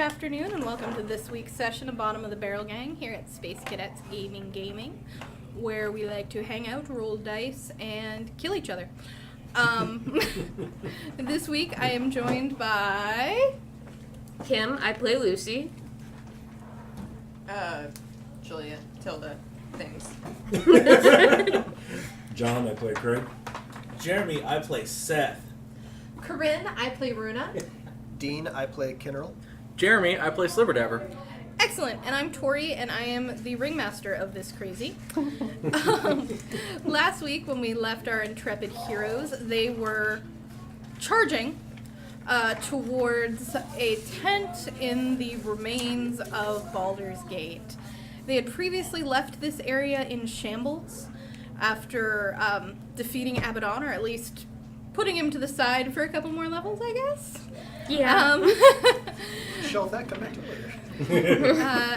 afternoon, and welcome to this week's session of Bottom of the Barrel Gang here at Space Cadets Gaming, where we like to hang out, roll dice, and kill each other. This week I am joined by... Kim, I play Lucy. Julia, Tilda, things. John, I play Craig. Jeremy, I play Seth. Corinne, I play Runa. Dean, I play Kinnerl. Jeremy, I play Slibberdabber. Excellent, and I'm Tori, and I am the ringmaster of this crazy. Last week, when we left our intrepid heroes, they were charging towards a tent in the remains of Baldur's Gate. They had previously left this area in shambles after defeating Abaddon, or at least putting him to the side for a couple more levels, I guess. Yeah. Shelf that, come back to it later.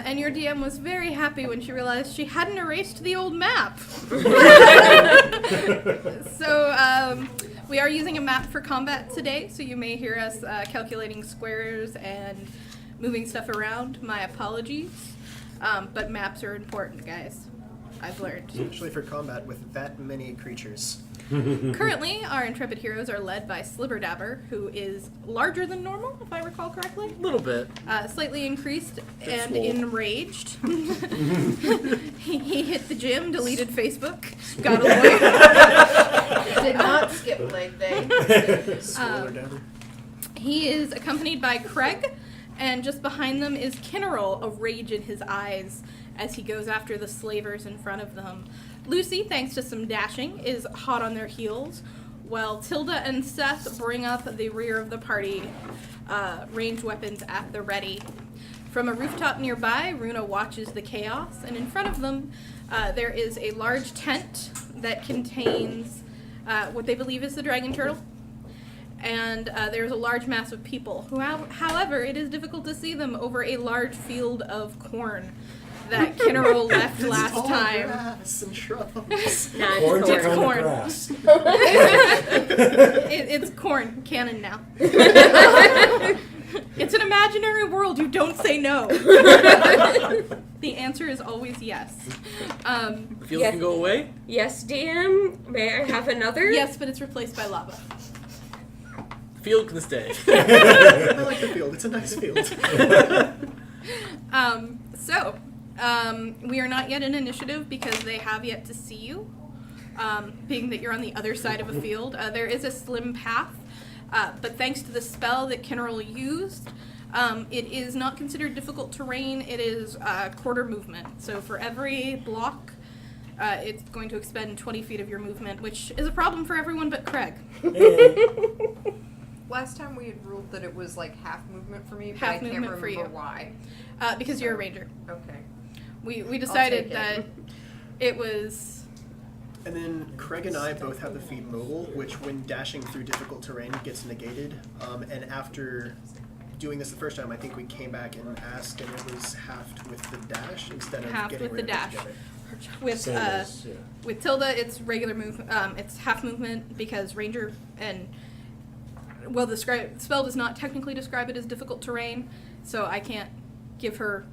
And your DM was very happy when she realized she hadn't erased the old map. So we are using a map for combat today, so you may hear us calculating squares and moving stuff around. My apologies. But maps are important, guys. I've learned. Especially for combat with that many creatures. Currently, our intrepid heroes are led by Slibberdabber, who is larger than normal, if I recall correctly. A little bit. Slightly increased and swole. enraged. he hit the gym, deleted Facebook, got away. Did not skip leg day. Slibberdabber. He is accompanied by Craig, and just behind them is Kinnerl, a rage in his eyes as he goes after the slavers in front of them. Lucy, thanks to some dashing, is hot on their heels, while Tilda and Seth bring up the rear of the party, ranged weapons at the ready. From a rooftop nearby, Runa watches the chaos, and in front of them there is a large tent that contains what they believe is the Dragonturtle. And there's a large mass of people, who, however, it is difficult to see them over a large field of corn that Kinnerl left last It's all time. grass and shrubs. Corn's It's a kind corn. of grass. It's corn, canon now. It's an imaginary world, you don't say no. The answer is always yes. The field Yeah. can go away? Yes, DM. May I have another? Yes, but it's replaced by lava. The field can stay. I like the field. It's a nice field. We are not yet in initiative because they have yet to see you, being that you're on the other side of a field. There is a slim path, but thanks to the spell that Kinnerl used, it is not considered difficult terrain. It is quarter movement. So for every block, it's going to expend 20 feet of your movement, which is a problem for everyone but Craig. Last time we had ruled that it was like half movement for me, but Half I can't movement for remember you. why. Because you're a ranger. Okay. We decided take it. that it was... And then Craig and I both have the feat mobile, which when dashing through difficult terrain gets negated. And after doing this the first time, I think we came back and asked, and it was halved with the dash instead of Halved getting with the rid of it dash. together. With Same as, yeah. with Tilda, it's regular movement. It's half movement because ranger and the spell does not technically describe it as difficult terrain, so I can't give her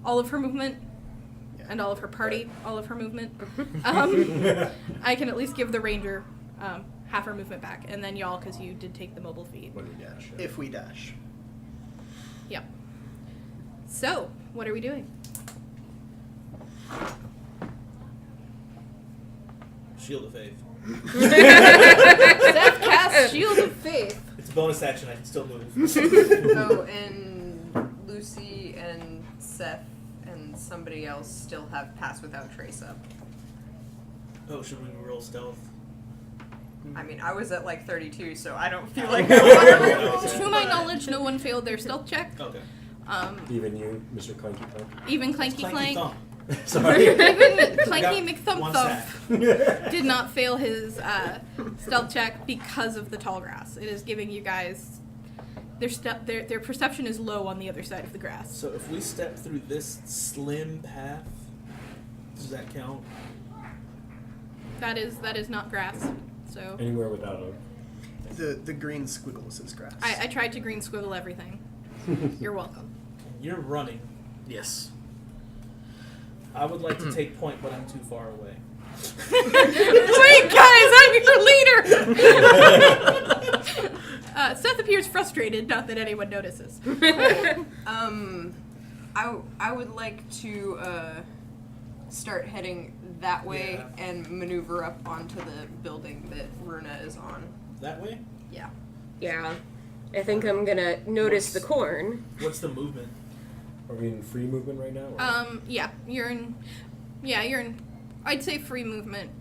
all of her movement and all of her party all of her movement. I can at least give the ranger half her movement back, and then y'all, because you did take the mobile feed. When we dash. If we dash. Yep. So, what are we doing? Shield of Faith. Seth casts Shield of Faith. It's a bonus action, I can still move. Oh, and Lucy and Seth and somebody else still have Pass Without Trace up. Oh, should we roll stealth? I mean, I was at like 32, so I don't feel like I want to roll. To my knowledge, no one failed their stealth check. Okay. Even you, Mr. Clanky Clank. Even Clanky Clanky Clank. thump. Sorry. Even Clanky Got McThump one Thump did not fail his stealth check because of the tall grass. It is giving you guys their perception is low on the other side of the grass. So if we step through this slim path, does that count? That is not grass. So Anywhere without a... The green squiggles is grass. I tried to green squiggle everything. You're welcome. You're running. Yes. I would like to take point, but I'm too far away. Wait, guys, I'm your leader! Seth appears frustrated, not that anyone notices. I would like to start heading that way and maneuver up onto the building that Runa is on. That way? Yeah. Yeah. I think I'm gonna notice the corn. What's the movement? Are we in free movement right now? Or? You're in, I'd say free movement,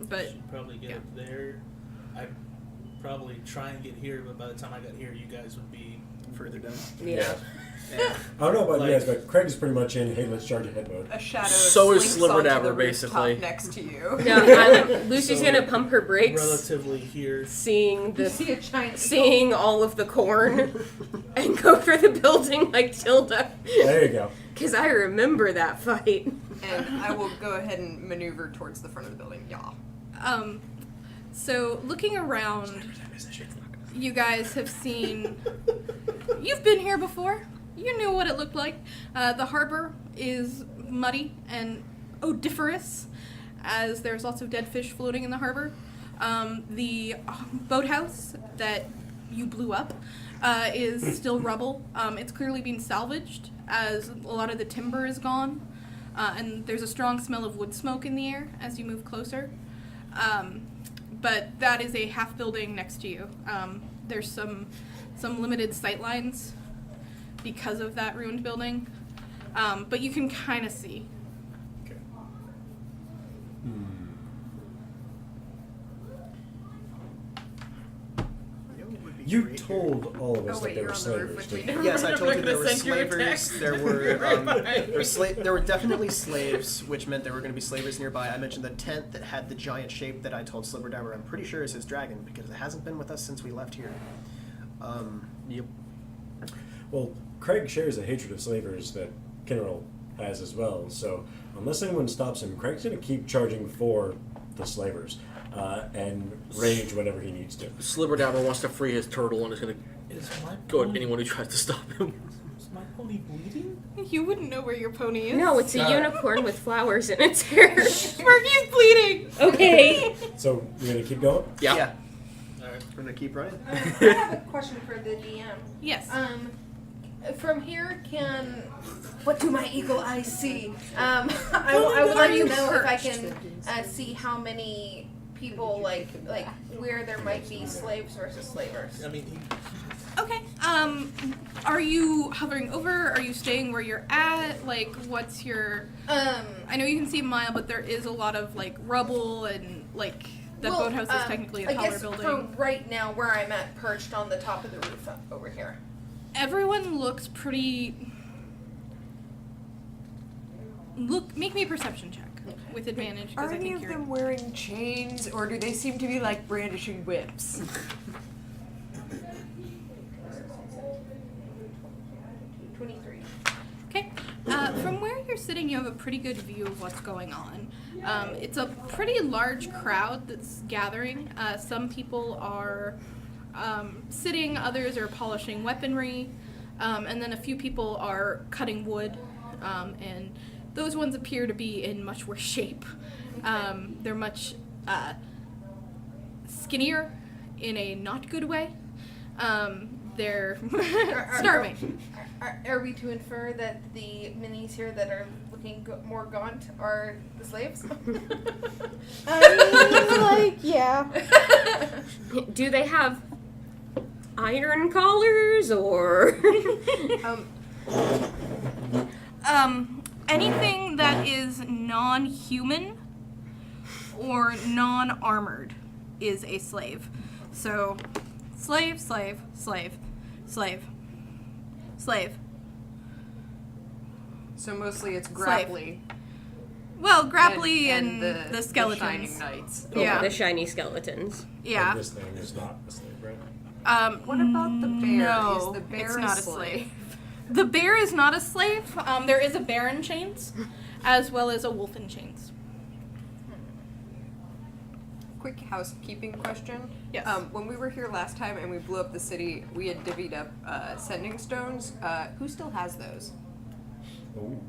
but Should probably get up there. I'd probably try and get here, but by the time I got here, you guys would be... Further down. Yeah. Yeah. I don't know about Like- you guys, but Craig's pretty much in, hey, let's charge ahead mode. A shadow So is slinks onto Slibberdabber, the basically. rooftop next to you. No, Lucy's So, gonna pump her brakes, Relatively here. seeing You see a giant seeing all of the corn, and go for the building like Tilda. There you go. Because I remember that fight. and I will go ahead and maneuver towards the front of the building. Yeah. so looking around, you guys have seen, you've been here before. You knew what it looked like. The harbor is muddy and odoriferous, as there's lots of dead fish floating in the harbor. The boathouse that you blew up is still rubble. It's clearly been salvaged, as a lot of the timber is gone. And there's a strong smell of wood smoke in the air as you move closer. But that is a half building next to you. There's some limited sight lines because of that ruined building. But you can kind of see. Okay. You know what would be You great here? told all of us Oh, that wait, there you're were on the roof slavers. with me. didn't you? Yes, I told you there were Send you a slavers. text. There were there were definitely slaves, which meant there were going to be slavers nearby. I mentioned the tent that had the giant shape that I told Slibberdabber I'm pretty sure is his dragon because it hasn't been with us since we left here. Yep. Well, Craig shares a hatred of slavers that Kinnerl has as well, so unless anyone stops him, Craig's going to keep charging for the slavers and rage whenever he needs to. Slibberdabber wants to free his turtle and is going to Is my go at pony- anyone who tries to stop him. Is my pony bleeding? You wouldn't know where your pony is. No, it's a unicorn with flowers in its hair. Murphy's bleeding! Okay. So, you're going to keep going? Yeah. Alright. We're going to keep running. I have a question for the DM. Yes. From here, what do my eagle eyes see? I would like to know if I can see how many people, like where there might be slaves versus slavers. I mean, Okay. Are you hovering over? Are you staying where you're at? Like, what's your... I know you can see a mile, but there is a lot of, like, rubble and, like, the boathouse is technically a taller building. For right now, where I'm at, perched on the top of the roof over here. Everyone looks pretty... Make me a perception check with advantage, because Are I any think of you're... them wearing chains, or do they seem to be like brandishing whips? 23. Okay. From where you're sitting, you have a pretty good view of what's going on. It's a pretty large crowd that's gathering. Some people are sitting, others are polishing weaponry, and then a few people are cutting wood, and those ones appear to be in much worse shape. They're much skinnier in a not good way. They're starving. Are we to infer that the minis here that are looking more gaunt are the slaves? Yeah. Do they have iron collars or? Anything that is non-human or non-armored is a slave. So, slave, slave, slave, slave, slave. So mostly it's Slave. grapply. Well, grapply and the The skeletons. shining knights. Yeah. The shiny skeletons. Yeah. And this thing is not a slave, right? What about the bear? No, Is the bear it's a not slave? The bear is not a slave. There is a bear in chains, as well as a wolf in chains. quick housekeeping question. Yes. When we were here last time and we blew up the city, we had divvied up sending stones. Who still has those? Oh.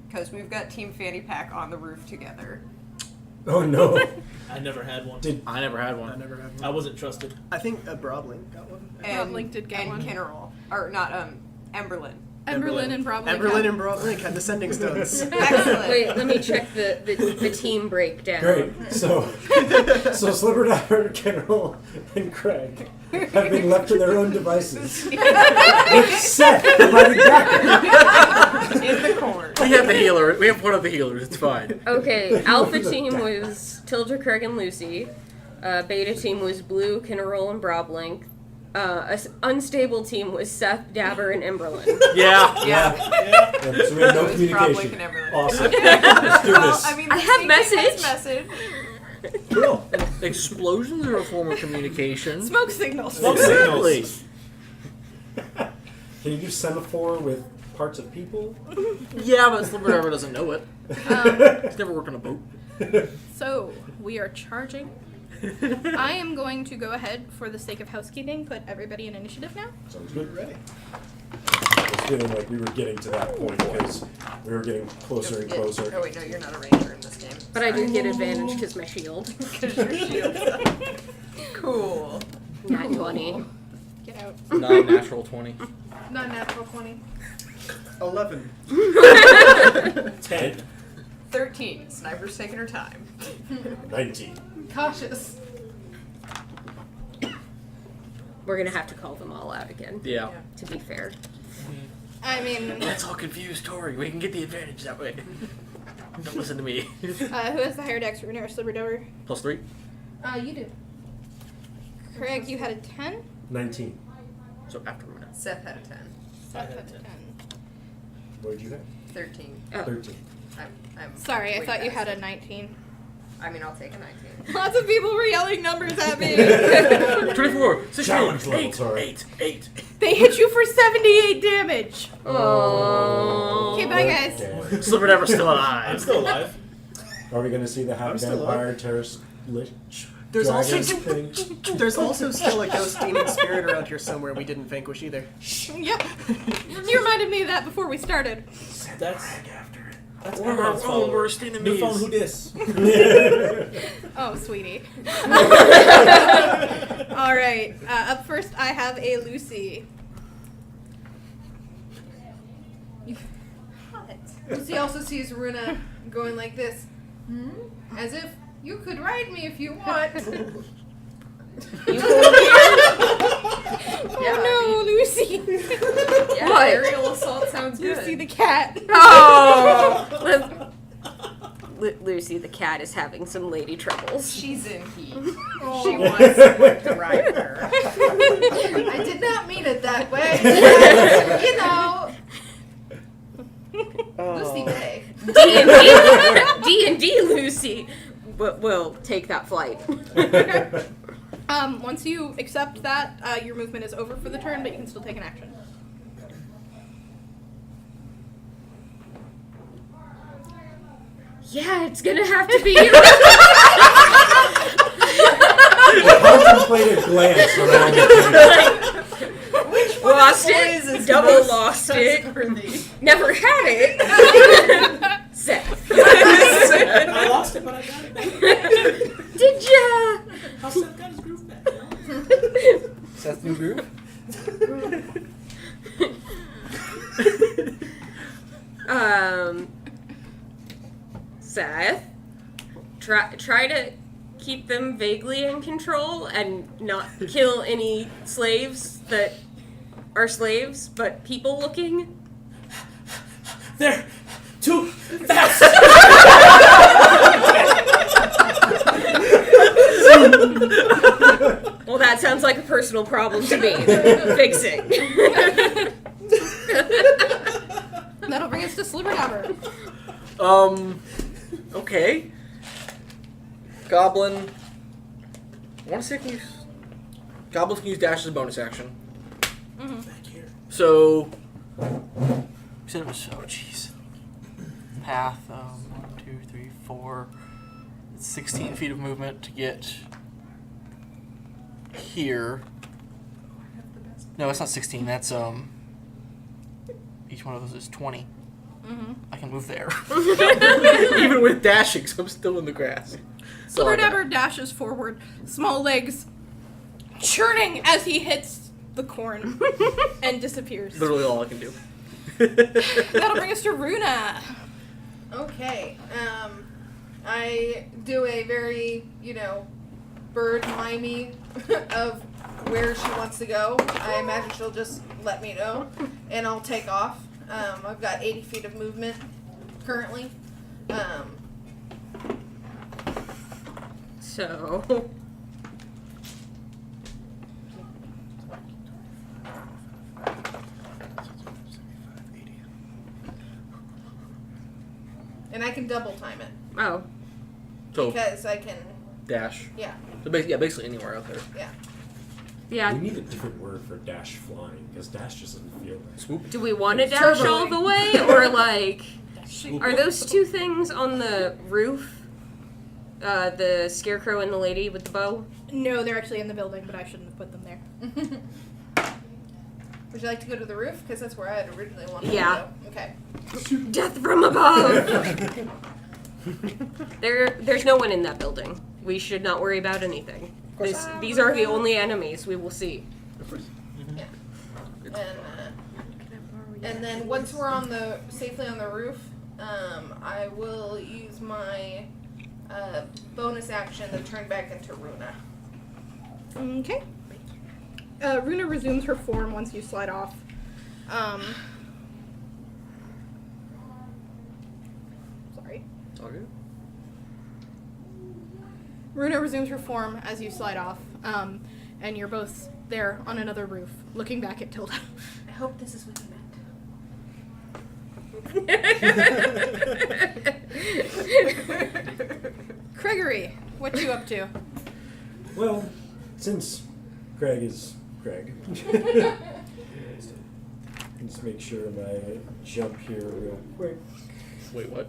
Because we've got Team Fanny Pack on the roof together. Oh no. I never had one. I never had I one. never had one. I wasn't trusted. I think Broblink got one. And Link did get and one. Kinnerol. Or not, Emberlin. Emberlin and Broblink. Emberlin and Broblink had the sending stones. Excellent. Wait, let me check the team breakdown. Great. So Slipperdapper, Kendall, and Craig have been left to their own devices. With Seth providing backup. In the corner. We have the healer. We have one of the healers. It's fine. Okay, Alpha team was Tilda, Craig, and Lucy. Beta team was Blue, Kinnerol, and Broblink. Unstable team was Seth, Dabber, and Emberlin. Yeah. Yeah. Yeah, so we have no It was probably communication. Kinnerlin. Awesome. Let's do Well, this. I mean, I have message. Cool. Explosions are a form of communication. Smoke signals. Smoke Exactly. signals. Can you do semaphore with parts of people? Yeah, but Slipperdapper doesn't know it. He's never worked on a boat. So, we are charging. I am going to go ahead, for the sake of housekeeping, put everybody in initiative now. Sounds good. Ready. It's feeling like we were getting to that point because we were getting closer and closer. Oh wait, no, you're not a ranger in this game. But I do get advantage because my shield. Because your shield. Cool. Nat 20. Get out. Non-natural 20. Not natural 20. 11. 10, 13. Sniper's taking her time. 19. Cautious. We're gonna have to call them all out again, Yeah. to be fair. I mean, Let's all confuse Tori. We can get the advantage that way. Don't listen to me. who has the higher dex, Runa or Slipperdover? +3. You do. Craig, you had a 10? 19. So after Runa. Seth had a 10. I had Had a 10. What did you have? 13. Oh. 13. I'm Sorry, I way thought you had a faster. 19. I mean, I'll take a 19. Lots of people were yelling numbers at me. 24. 16. Challenge level, 8. sorry. 8. They hit you for 78 damage. Oh. Okay, bye guys. Okay. Slipperdapper's still I'm alive. still alive. Are we going to see the half I'm still vampire terrest lich? There's also dragon thing? there's also still a ghost demon spirit around here somewhere we didn't vanquish either. Yep. You reminded me of that before we started. That's We're our everyone's own fault. worst New enemies. phone, who dis? Oh, sweetie. All right. Up first, I have a Lucy. Lucy also sees Runa going like this. As if you could ride me if you want. Oh no, Lucy. Yeah, What? aerial assault sounds good. Lucy the cat. Oh! Lucy the cat is having some lady troubles. She's in heat. Oh. She wants someone to ride her. I did not mean it that way. You know. Lucy May. D&D Lucy will take that flight. Once you accept that, your movement is over for the turn, but you can still take an action. Yeah, it's gonna have to be. A contemplative glance around the table. Lost boys it. is Double most lost it. trustworthy? Never had it. Seth. I lost it, but I got it back. Did ya? How Seth got his groove back? Seth New Groove? Seth, try to keep them vaguely in control and not kill any slaves that are slaves, but people looking. They're too fast. Well, that sounds like a personal problem to me. Fixing. That'll bring us to Slipperdapper. Okay. Goblin. I want to say can use. Goblins can use dash as a bonus action. Back here. So. You said it was. Oh, jeez. Path. 1, 2, 3, 4. It's 16 feet of movement to get here. No, it's not 16. That's each one of those is 20. Mm-hmm. I can move there. Even with dashing, so I'm still in the grass. So Silver Dabber dashes forward, small legs churning as he hits the corn and disappears. literally all I can do. That'll bring us to Runa. Okay. I do a very, bird mimey of where she wants to go. I imagine she'll just let me know, and I'll take off. I've got 80 feet of movement currently. So. And I can double time it Oh. So because I can. dash. Yeah. So basically anywhere out there. Yeah. Yeah. We need a different word for dash flying, because dash just doesn't feel right. Swoop. Do we want to dash all the way, or like, are those two things on the roof? The scarecrow and the lady with the bow. No, they're actually in the building, but I shouldn't have put them there. Would you like to go to the roof? Because that's where I had originally wanted Yeah. to go. Okay. Death from above. There's no one in that building. We should not worry about anything. These are the only enemies we will see. And then once we're safely on the roof, I will use my bonus action to turn back into Runa. Okay. Runa resumes her form once you slide off. Sorry. It's all good. Runa resumes her form as you slide off, and you're both there on another roof, looking back at Tilda. I hope this is what you meant. Gregory, what you up to? Well, since Craig is Craig, let's make sure my jump here real quick. Wait, what?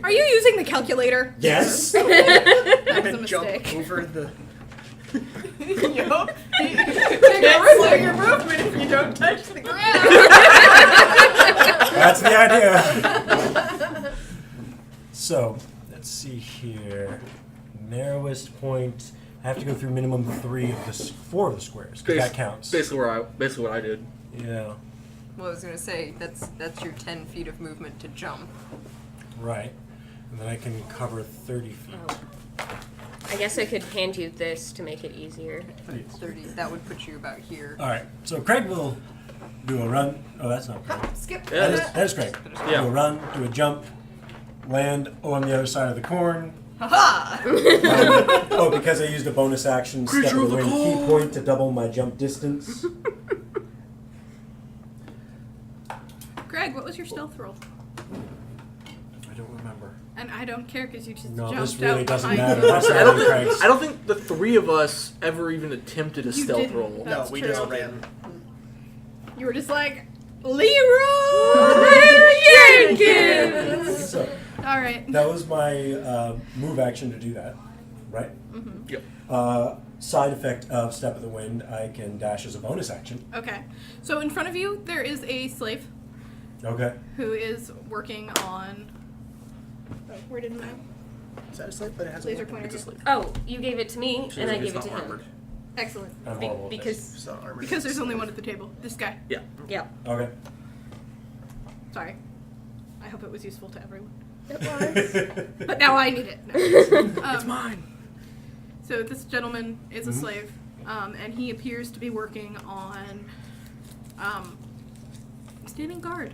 Are you using the calculator? Yes! That was a And jump mistake. over the. Yup. You can't slow your movement if you don't touch the ground. That's the idea. So, let's see here. Narrowest point. I have to go through minimum 4 of the squares, because that counts. Basically what I did. Yeah, Well, I was gonna say that's your 10 feet of movement to jump. right. And then I can cover 30 feet. I guess I could hand you this to make it easier. 30. That would put you about here. Alright, so Craig will do a run. Oh, that's not Craig. Skip. Yeah, That is Craig. Yeah. Do a run, do a jump, land on the other side of the corn. Haha! Oh, because I used a bonus action, step Creature of of the the wind, key corn. point to double my jump distance. Greg, what was your stealth roll? I don't remember. And I don't care because you just No, jumped this really out doesn't behind matter. me. That's I don't, not Craig's. I don't think the three of us ever even attempted a You stealth didn't. roll. That's No, we true. just ran. You were just like, Leroy Jenkins! So, All right. that was my move action to do that, right? Mm-hmm. Yep. Side effect of Step of the Wind, I can dash as a bonus action. Okay. So in front of you, there is a slave Okay. who is working on... Oh, where did my... Is that a slate? But it has Laser a pointer. It's a slave. Oh, you gave it to me, and I It's gave it not to him. armored. Excellent. I'm horrible at this. Because, It's not armored. Because there's only one at the table. This guy. Yeah. yeah. Okay. Sorry. I hope it was useful to everyone. It was. But now I need it. No. It's mine. So this gentleman is a Mhm. slave, and he appears to be working on standing guard.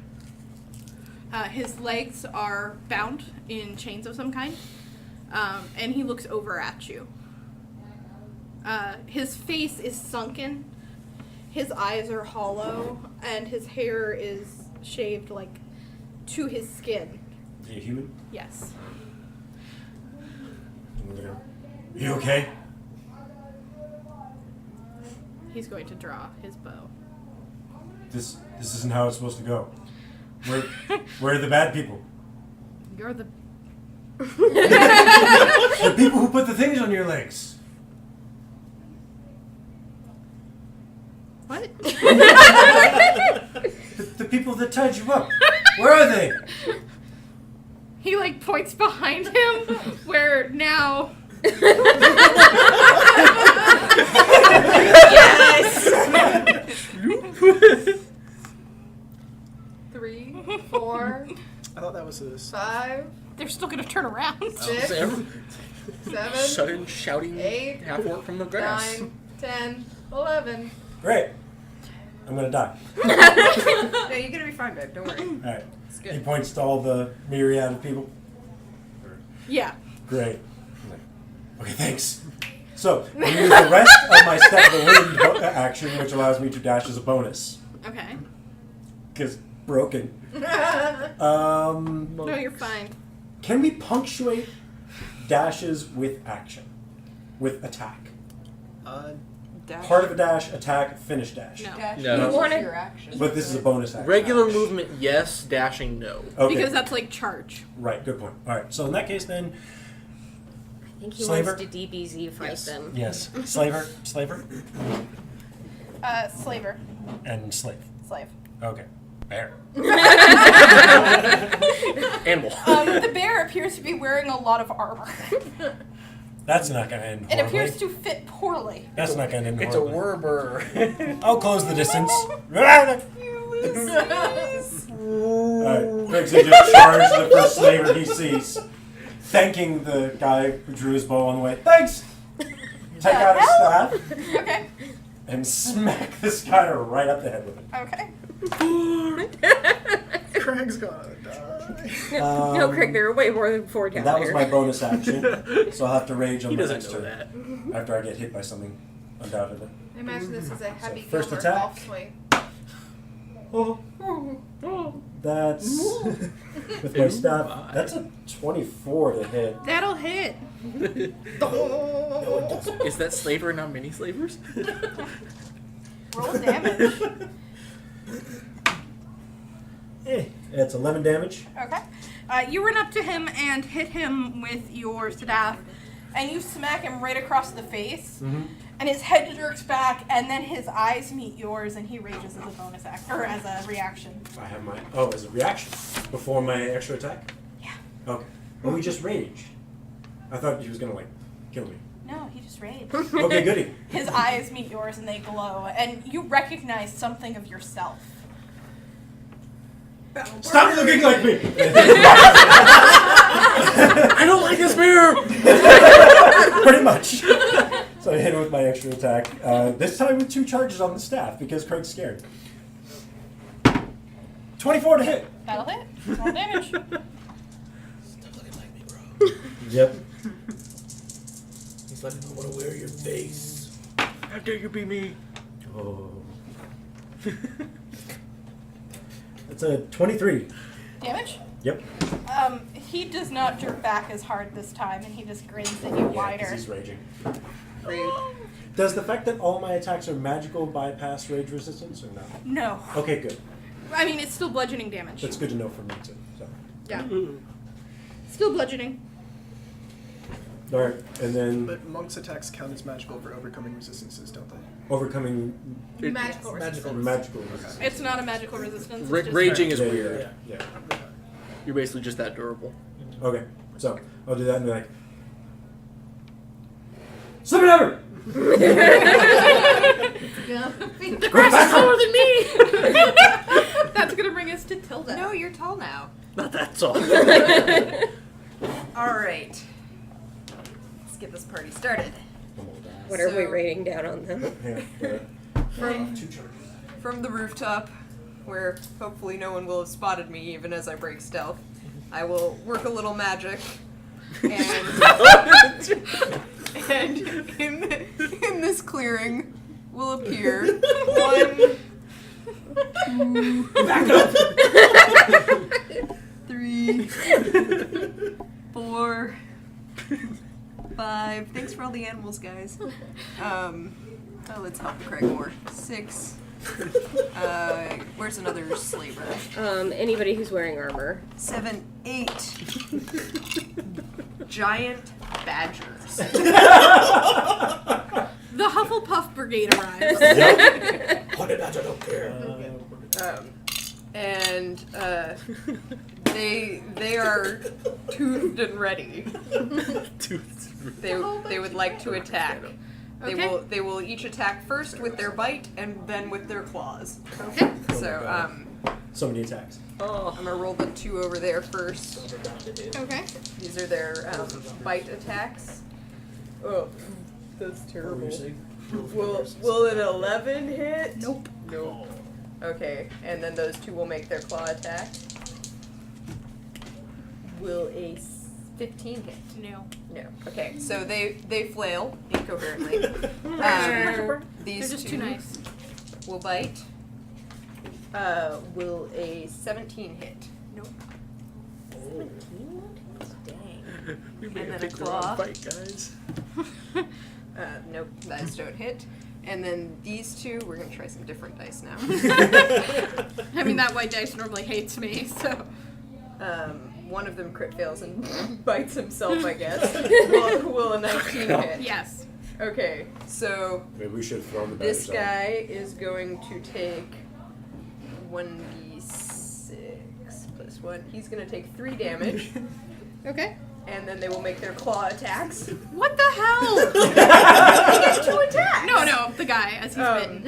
His legs are bound in chains of some kind, and he looks over at you. His face is sunken, his eyes are hollow, and his hair is shaved like to his skin. Are you human? Yes. You okay? He's going to draw his bow. This isn't how it's supposed to go. We're the bad people. You're the... The people who put the things on your legs. tied you up? Where are they? He like points behind him, where now. Yes. 3, 4, I thought that was a 5, They're still gonna turn around. 6, 7, Sudden shouting 8, half orc from the grass. 9, 10, 11. Great. I'm gonna die. No, you're gonna be fine, babe. Don't worry. All right. It's He good. points to all the myriad of people. Yeah. Great. I'm like, okay, thanks. So, I use the rest of my step of the wind action, which allows me to dash as a bonus. Okay. Because broken. No, you're fine. Can we punctuate dashes with action? With attack? Dash. Part of a dash, attack, finish dash. No. Dash No. uses You wanna- your action. But this is a bonus action. Regular movement, yes. Dashing, no. Okay. Because that's like charge. Right, good point. Alright, so in that case then, I think he Slaver? wants to DBZ fight Yes. them. yes, slaver, Slaver. and slave. Slave. Okay. Bear. Animal. The bear appears to be wearing a lot of armor. That's not gonna end It horribly. appears to fit poorly. That's not gonna end It's a horribly. Werber. I'll close the distance. Alright, Craig's gonna just charge the first slaver he sees, thanking the guy who drew his bow on the way. Thanks! Take out his staff Okay. and smack this guy right up the head with it. Okay. Craig's gonna die. No, Craig, there are way more than 4 down That there. was my bonus action, so I'll have to rage on He my doesn't next know turn that. after I get hit by something, undoubtedly. I imagine this is a heavy first Gilbert attack. golf swing. Oh, that's with my staff. That's a 24 to hit. That'll hit. Is that slaver and not mini slavers? Roll damage. It's 11 damage. Okay. You run up to him and hit him with your staff, and you smack him right across the face. And his head jerks back, and then his eyes meet yours, and he rages as a bonus act or as a reaction. I have my as a reaction before my extra attack. Yeah. Okay. Well, we just raged. I thought he was gonna like kill me. No, he just raged. Okay, goody. His eyes meet yours, and they glow, and you recognize something of yourself. Stop looking like me. I don't like this mirror! Pretty much. So I hit him with my extra attack. This time with 2 charges on the staff because Craig's scared. 24 to hit. That'll hit. Roll damage. Stop looking like me, bro. Yep. He's like, I want to wear your face. How dare you be me? Oh. That's a 23. Damage? Yep. He does not jerk back as hard this time, and he just grins at you Yeah, 'cause wider. he's raging. Rude. Does the fact that all my attacks are magical bypass rage resistance or no? No. Okay, good. I mean, it's still bludgeoning damage. That's good to know for me too. So. Yeah. Still bludgeoning. All right, and then But monks' attacks count as magical for overcoming resistances, don't they? overcoming Magical Magical. resistance. magical resistance. It's not a magical resistance. It's just Raging is Yeah, weird. Yeah. You're basically just that durable. Okay, so I'll do that and be like, slip it over. The grass is taller than me. That's gonna bring us to Tilda. No, you're tall now. Not that tall. All right. Let's get this party started. What are we So- raining down on them? From 2 charges. from the rooftop, where hopefully no one will have spotted me even as I break stealth, I will work a little magic, and and in this clearing will appear 1, 2, Back up. 3, 4, 5. Thanks for all the animals, guys. Let's help Craig more. 6. Where's another slaver? Anybody who's wearing armor. 7, 8. Giant badgers. The Hufflepuff Brigade arrives. Honey badger don't care. and they are toothed and ready. They would like to attack. Okay. They will each attack first with their bite and then with their claws. Okay. So So many attacks. I'm gonna roll the 2 over there first. Okay. These are their bite attacks. Oh, that's terrible. Will an 11 hit? Nope. Nope. Okay, and then those 2 will make their claw attack. Will a 15 hit? No. No. Okay, so they flail incoherently. These They're just 2 too nice. will bite. Will a 17 hit? Nope. 17? Dang. We may may have have picked picked the wrong fight, guys. Nope, those don't hit. And then these 2, we're gonna try some different dice now. I mean, that white dice normally hates me, so. One of them crit fails and bites himself, I guess. Will a 19 hit? Yes. Okay, so Maybe we should throw the this batters out. guy is going to take 1d6 plus 1. He's going to take 3 damage, Okay. and then they will make their claw attacks. What the hell? They get 2 attacks! No, the guy, as he's bitten.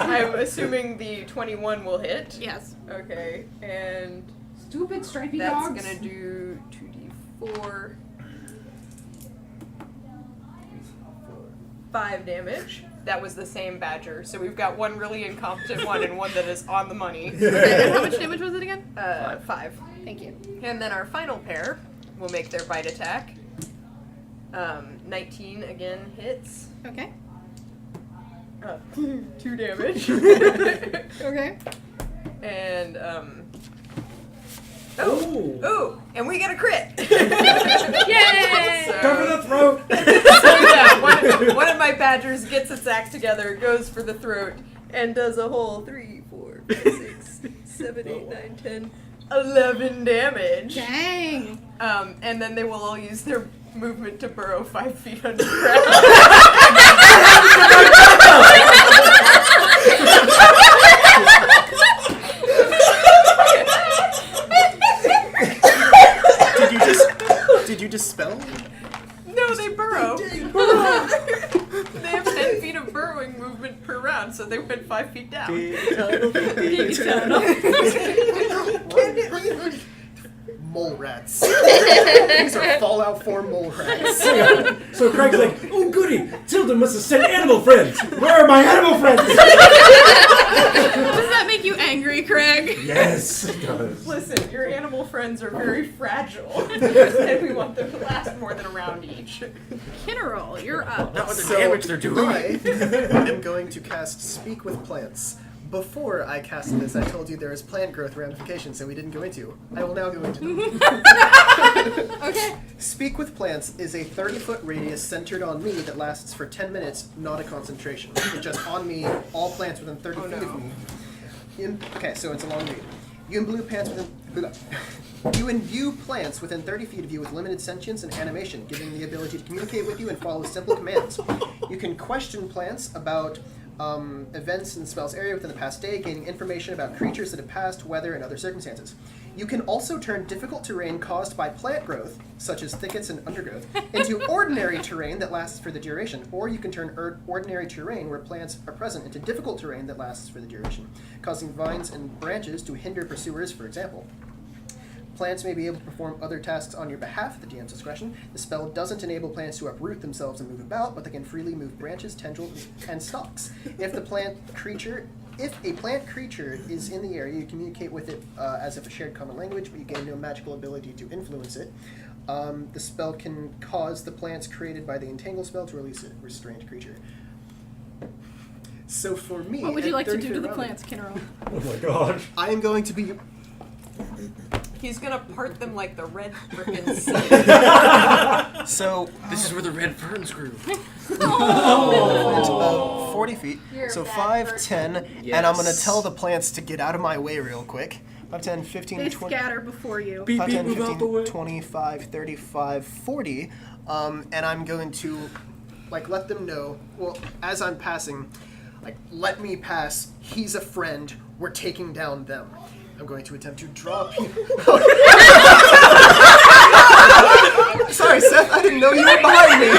I'm assuming the 21 will hit. Yes. Okay, and Stupid stripy that's dogs. going to do 2d4. 5 damage. That was the same badger. So we've got one really incompetent one and one that is on the money. Okay, and how much damage was it again? 5. Thank you. And then our final pair will make their bite attack. 19 again hits. Okay. 2 damage. Okay. And Ooh. ooh, and we get a crit. Yay! So- Cover the throat! So yeah, one of my badgers gets its act together, goes for the throat, and does a whole 3, 4, 5, 6, 7, 8, 9, 10, 11 damage. Dang. And then they will all use their movement to burrow 5 feet underground. Did you dispel? No, they burrow. They have 10 feet of burrowing movement per round, so they went 5 feet down. Mole rats. These are Fallout 4 mole rats. So Craig's like, oh goody, Tilda must have sent animal friends. Where are my animal friends? Does that make you angry, Craig? Yes, it does. Listen, your animal friends are very fragile, and we want them to last more than a round each. Kinneral, you're up. Not with the So, damage they're doing. I am going to cast Speak with Plants. Before I casted this, I told you there is plant growth ramifications that we didn't go into. I will now go into them. Okay. Speak with Plants is a 30-foot radius centered on me that lasts for 10 minutes, not a concentration. It's just on me, all plants within 30 feet of me. Okay, so it's a long read. You imbue plants within 30 feet of you with limited sentience and animation, giving the ability to communicate with you and follow simple commands. You can question plants about events in the spell's area within the past day, gaining information about creatures that have passed, weather, and other circumstances. You can also turn difficult terrain caused by plant growth, such as thickets and undergrowth, into ordinary terrain that lasts for the duration, or you can turn ordinary terrain where plants are present into difficult terrain that lasts for the duration, causing vines and branches to hinder pursuers, for example. Plants may be able to perform other tasks on your behalf at the DM's discretion. The spell doesn't enable plants to uproot themselves and move about, but they can freely move branches, tendrils, and stalks. If a plant creature is in the area, you communicate with it as if a shared common language, but you gain no magical ability to influence it. The spell can cause the plants created by the Entangle spell to release a restrained creature. So for me, What would you at like to 30 do feet to the around plants, Kinneral? Oh my god. I am going to be He's gonna part them like the red frickin' sea. so. This is where the red ferns grew. Of 40 feet. You're So a bad 5, person. 10, Yes. and I'm going to tell the plants to get out of my way real quick. 5, 10, 15, They 20, scatter before you. Beep, 5, beep, 10, move out the way. 15, 25, 35, 40. And I'm going to, let them know, well, as I'm passing, Like, let me pass. He's a friend. We're taking down them. I'm going to attempt to draw people. Sorry, Seth. I didn't know you were behind me.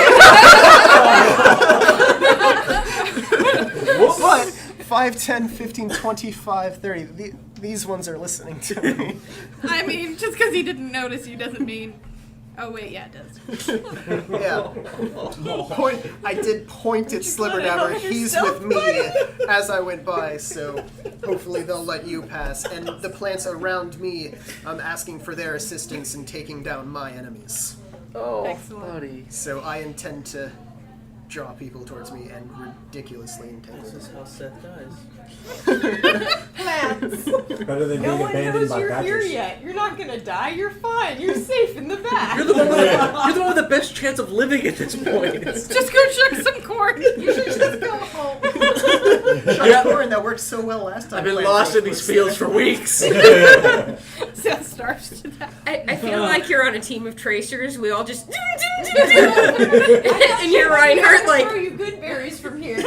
But 5, 10, 15, 25, 30. These ones are listening to me. I mean, just because he didn't notice you doesn't mean. Oh wait, yeah, it does. Yeah. I did point at Slibberdabber. He's with me as I went by, so hopefully they'll let you pass. And the plants around me, I'm asking for their assistance in taking down my enemies. Oh, Excellent. buddy. So I intend to draw people towards me and ridiculously entangle This is them. how Seth dies. Plants. Better than No being one abandoned knows by you're here badgers. yet. You're not gonna die. You're fine. You're safe in the back. You're the one with the best chance of living at this point. Just go shuck some corn. You should just go home. Shut corn, that worked so well last time. I've been Plant lost in growth these was- fields for weeks. Seth starves to death. I feel like you're on a team of tracers. We all just and you're Reinhardt Throw like you good berries from here.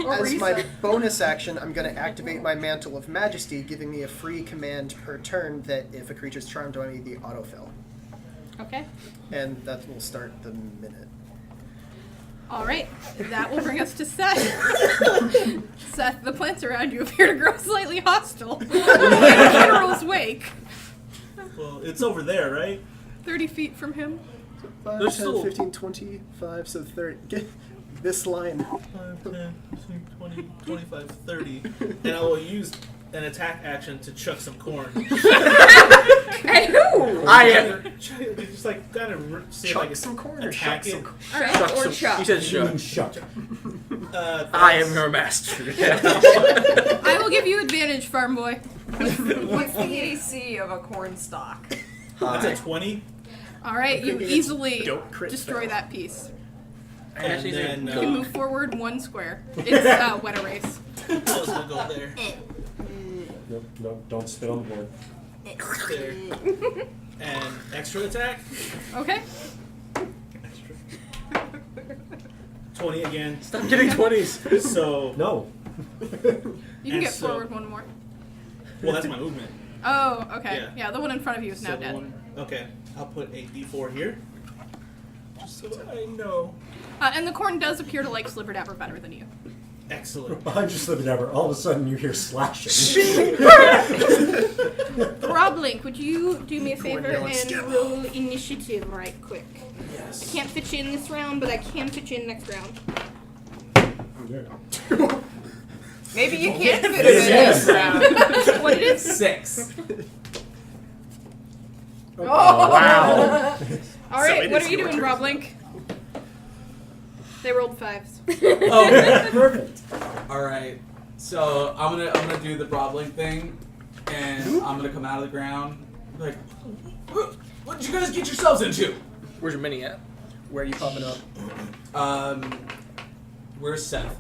Or As my Risa. bonus action, I'm going to activate my Mantle of Majesty, giving me a free command per turn that if a creature's charmed on me, the autofill. Okay. And that will start the minute. All right. That will bring us to Seth. Seth, the plants around you appear to grow slightly hostile. In General's wake. Well, it's over there, right? 30 feet from him. 5, There's 10, still- 15, 25, so 30. Get this line. 5, 10, 15, 20, 25, 30. And I will use an attack action to chuck some corn. Hey, who? I am. Just like kind of see if I Chuck can some corn or attack chuck some it. corn? Chuck or Chuck? He said You shuck. mean shuck. I am your master. I will give you advantage, farm boy. What's the AC of a corn stalk? That's a 20. All right, you easily Don't crit destroy fail. that piece. And then You can move forward 1 square. It's wet erase. I'll go there. No, don't spit on the board. There. And extra attack. Okay. 20 again. Stop getting 20s. So, No. You can And get so- forward 1 more. well, that's my movement. Oh, okay. Yeah. Yeah, the one in front of you is So now the dead. one- okay, I'll put a D4 here. Just so I know. And the corn does appear to like Slibberdabber better than you. Excellent. Behind you, Slibberdabber, all of a sudden you hear slashing. Roblink, would you do me a favor yelling, and "Skip." roll initiative right quick? Yes. Can't fit you in this round, but I can fit you in next round. Maybe you can't fit it it in in. this round. What it is? 6. Oh, Wow. All right, it what is are you your doing, turn. Roblink? They rolled 5s. Oh, Perfect. alright. So I'm gonna do the Broblink thing, and I'm gonna come out of the ground like, what did you guys get yourselves into? Where's your mini at? Where are you popping up? Where's Seth?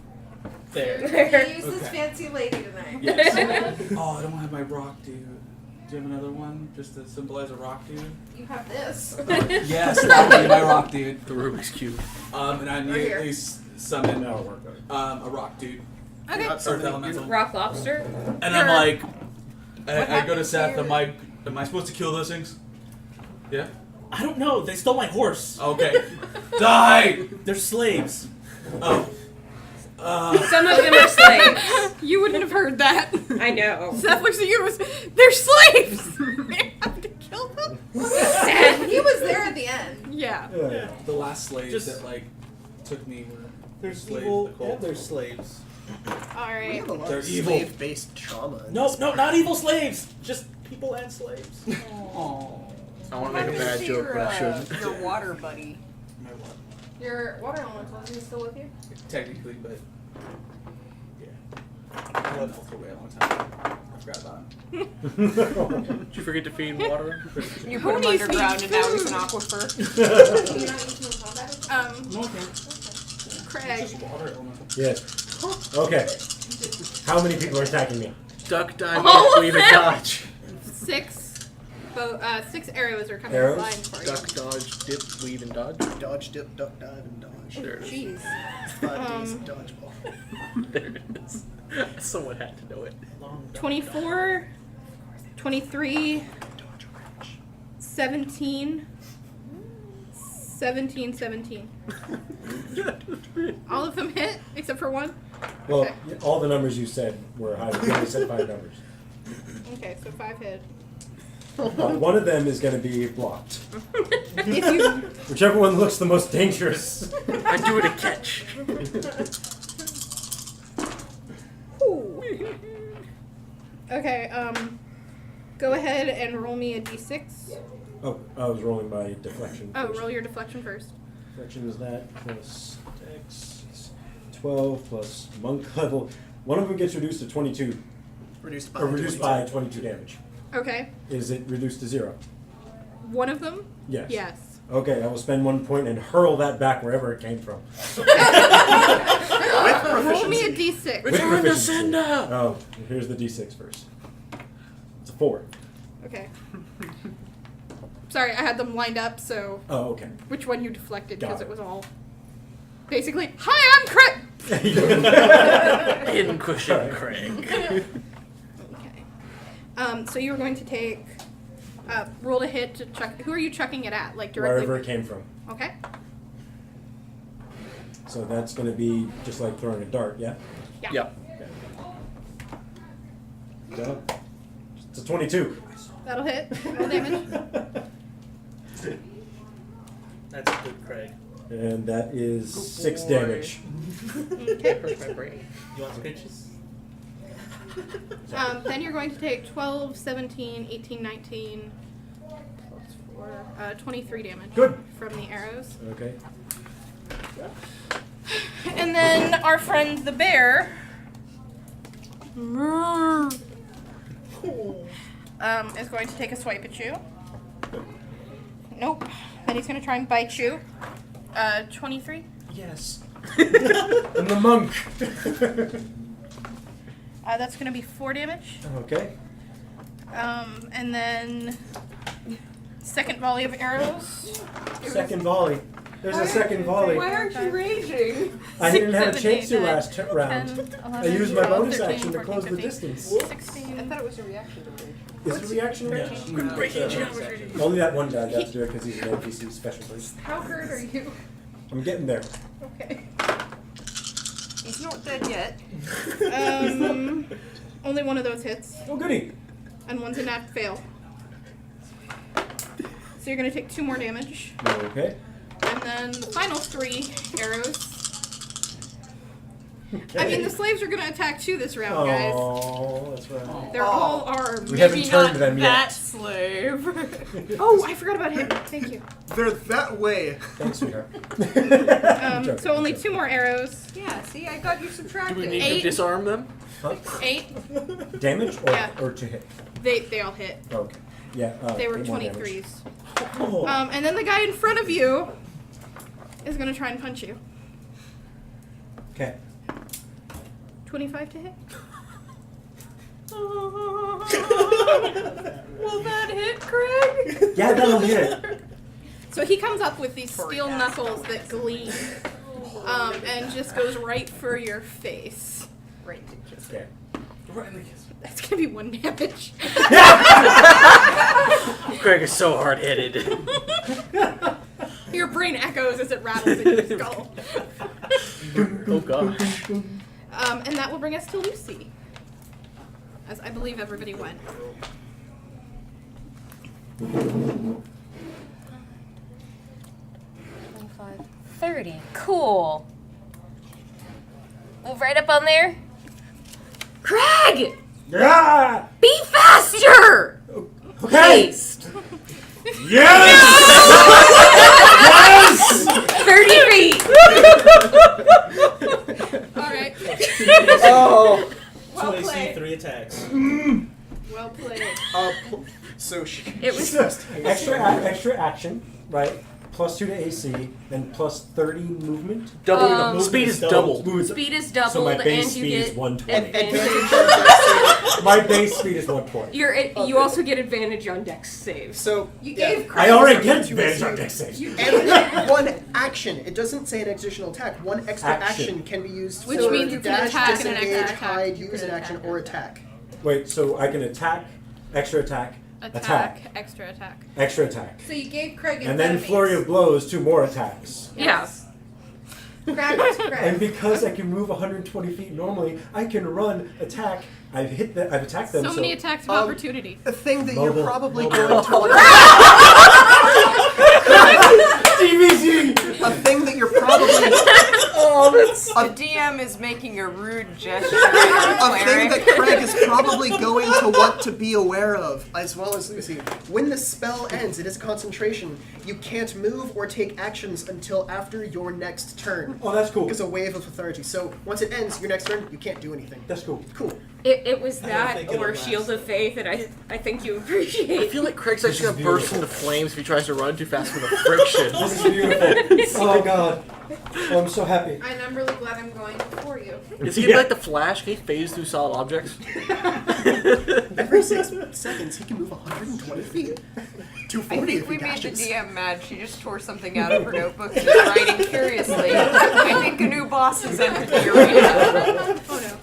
There. He used this Okay. fancy lady tonight. Yes. Oh, I don't have my rock dude. Do you have another one just to symbolize a rock dude? You have this. Yes, that would be my rock dude. The Rubik's Cube. And I need here. at least summon That'll work. a rock dude. Okay. Not Earth something elemental. Rock lobster. And I'm like, I go to happens Seth. here? Am I supposed to kill those things? Yeah. I don't know. They stole my horse. Okay. Die. They're slaves. Oh. Some of them are slaves. You wouldn't have heard that. I know. Seth looks at you and goes, they're slaves! We have to kill them? Seth. He was there at the end. Yeah. Yeah. The last slaves Just- that like took me were There's slaves evil of the cult. and there's slaves. We Alright. have a lot They're of evil. slave-based trauma. in No, this no, game. not evil slaves. Just people and slaves. Aww. I want to make a bad joke, but I shouldn't. Your water buddy. My what? Your water elemental, is he still with you? Technically, but yeah. I left for away a long time ago. I forgot about him. Did you forget to feed him water? You put him Ponies underground need and now he's food. an aquifer. You're not using the combat? No, I can't. Craig. Just water elemental. Yes. Okay. How many people are attacking me? Duck, dive, All of weave, and them. dodge. 6 arrows are coming Arrows? flying for you. Duck, dodge, dip, weave, and dodge. Dodge, dip, duck, dive, and dodge. There it is. Jeez. 5 days of dodgeball. There it is. Someone had to know it. 24, 23, 17, 17, 17. All of them hit except for one? Well, Okay. all the numbers you said were high. You only said 5 numbers. Okay, so 5 hit. One of them is going to be blocked. If you Whichever one looks the most dangerous. I do it a catch. Okay, go ahead and roll me a d6. Oh, I was rolling my deflection. Oh, first. roll your deflection first. Deflection is that plus Dex. 12 plus monk level. One of them gets reduced to 22. Reduced Or reduced by 22 damage. Okay. Is it reduced to 0? One of them? Yes. Yes. Okay, I will spend 1 point and hurl that back wherever it came from. Roll me a d6. With Return to proficiency. sender! Oh, here's the d6 first. It's a 4. Okay. Sorry, I had them lined up, so Oh, okay. which one you deflected, because Got it it. was all basically, hi, I'm Craig! In cushion Craig. Okay. So you were going to take, roll a hit to chuck, who are you chucking it at? Like directly? Wherever it came from. Okay. So that's going to be just like throwing a dart, yeah? Yeah. Yep. So, it's a 22. That'll hit. Roll damage. That's a good Craig. And that is Good 6 boy. damage. Okay. Hurts my brain. You want some pitches? Then you're going to take 12, 17, 18, 19, plus 4, 23 damage. Good. From the arrows. Okay. And then our friend the bear is going to take a swipe at you. Nope. Then he's going to try and bite you. 23. Yes. I'm the monk. That's going to be 4 damage. Okay. And then second volley of arrows. Second volley. There's a second volley. Why aren't you raging? I didn't have a 6, 7, chance to 8, 9, last round. 10, 11, I used my 12, bonus 13, action to 14, close the 15, distance. 16. I thought it was a reaction to rage. Is it a reaction? Only that one guy got to do it because he's an NPC special person. How hurt are you? I'm getting there. Okay. He's not dead yet. Only one of those hits, Oh, goody. and one's a nat fail. So you're going to take 2 more damage. Okay. And then the final 3 arrows. Okay. I mean, the slaves are going to attack too this round, guys. Oh, that's right. They're all armed. We haven't turned them that yet. slave. Oh, I forgot about him. Thank you. They're that way. Thanks, sweetheart. So only 2 more arrows. Yeah, see, I got you Do subtracted. we need 8. to disarm them? Huh? 8. Damage or, Yeah. or to hit? They all hit. Okay. Yeah. They were 8 more damage. 23s. Oh. And then the guy in front of you is going to try and punch you. Okay. 25 to hit. Will that hit, Craig? Yeah, that'll hit. So he comes up with these steel knuckles that gleam, and just goes right for your face. Right to kiss Okay. Right in the kiss. That's gonna be 1 damage. Craig is so hard-headed. Your brain echoes as it rattles in your skull. Oh gosh. And that will bring us to Lucy, as I believe everybody went. 25, 30. Cool. Move right up on there. Craig! Yeah. Be faster! Okay. Haste. Yes. Yes. 30 feet! Alright. Oh. Well 2 AC, played. 3 attacks. Well played. So she. It was Extra action, right? +2 to AC, and plus 30 movement. Double. Speed is double. Movement- Speed is So doubled, my base and speed you is get 120. advantage. My base speed is 120. You also get advantage on Dex saves. So You yeah. gave I already get You advantage on assume- dex saves. And one action. It doesn't say an additional attack. One extra Action. action can be used Which for means it's an dash, attack and an disengage, extra attack. hide, You use can an action, attack or and attack. Wait, so I can attack, extra attack, Extra attack. extra attack. So you gave Craig And then flurry of blows, 2 more attacks. Yes. Craig was And Craig. because I can move 120 feet normally, I can run, attack. I've attacked them. So many attacks of opportunity. A thing that Mobile- you're probably mobile. going to DBZ! a thing that you're probably The DM is making a rude gesture. a thing that Craig is probably going to want to be aware of, as well as Lucy. When the spell ends, it is concentration. You can't move or take actions until after your next turn. Oh, that's cool. Because a wave of authority. So once it ends, your next turn, you can't do anything. That's cool. Cool. It was I don't that think it'll or last. Shield of Faith, and I think you I appreciate. feel like Craig's actually This gonna is burst beautiful. into flames if he tries to run too fast with the friction. This is beautiful. Oh god. Oh, I'm so happy. And I'm really glad I'm going before you. Is he gonna be like the Flash? Can he phase through solid objects? Every 6 seconds, he can move 120 feet. I 240 think if we he made the dashes. DM mad. She just tore something out of her notebook and is writing furiously. I think a new boss has entered the arena. Oh no.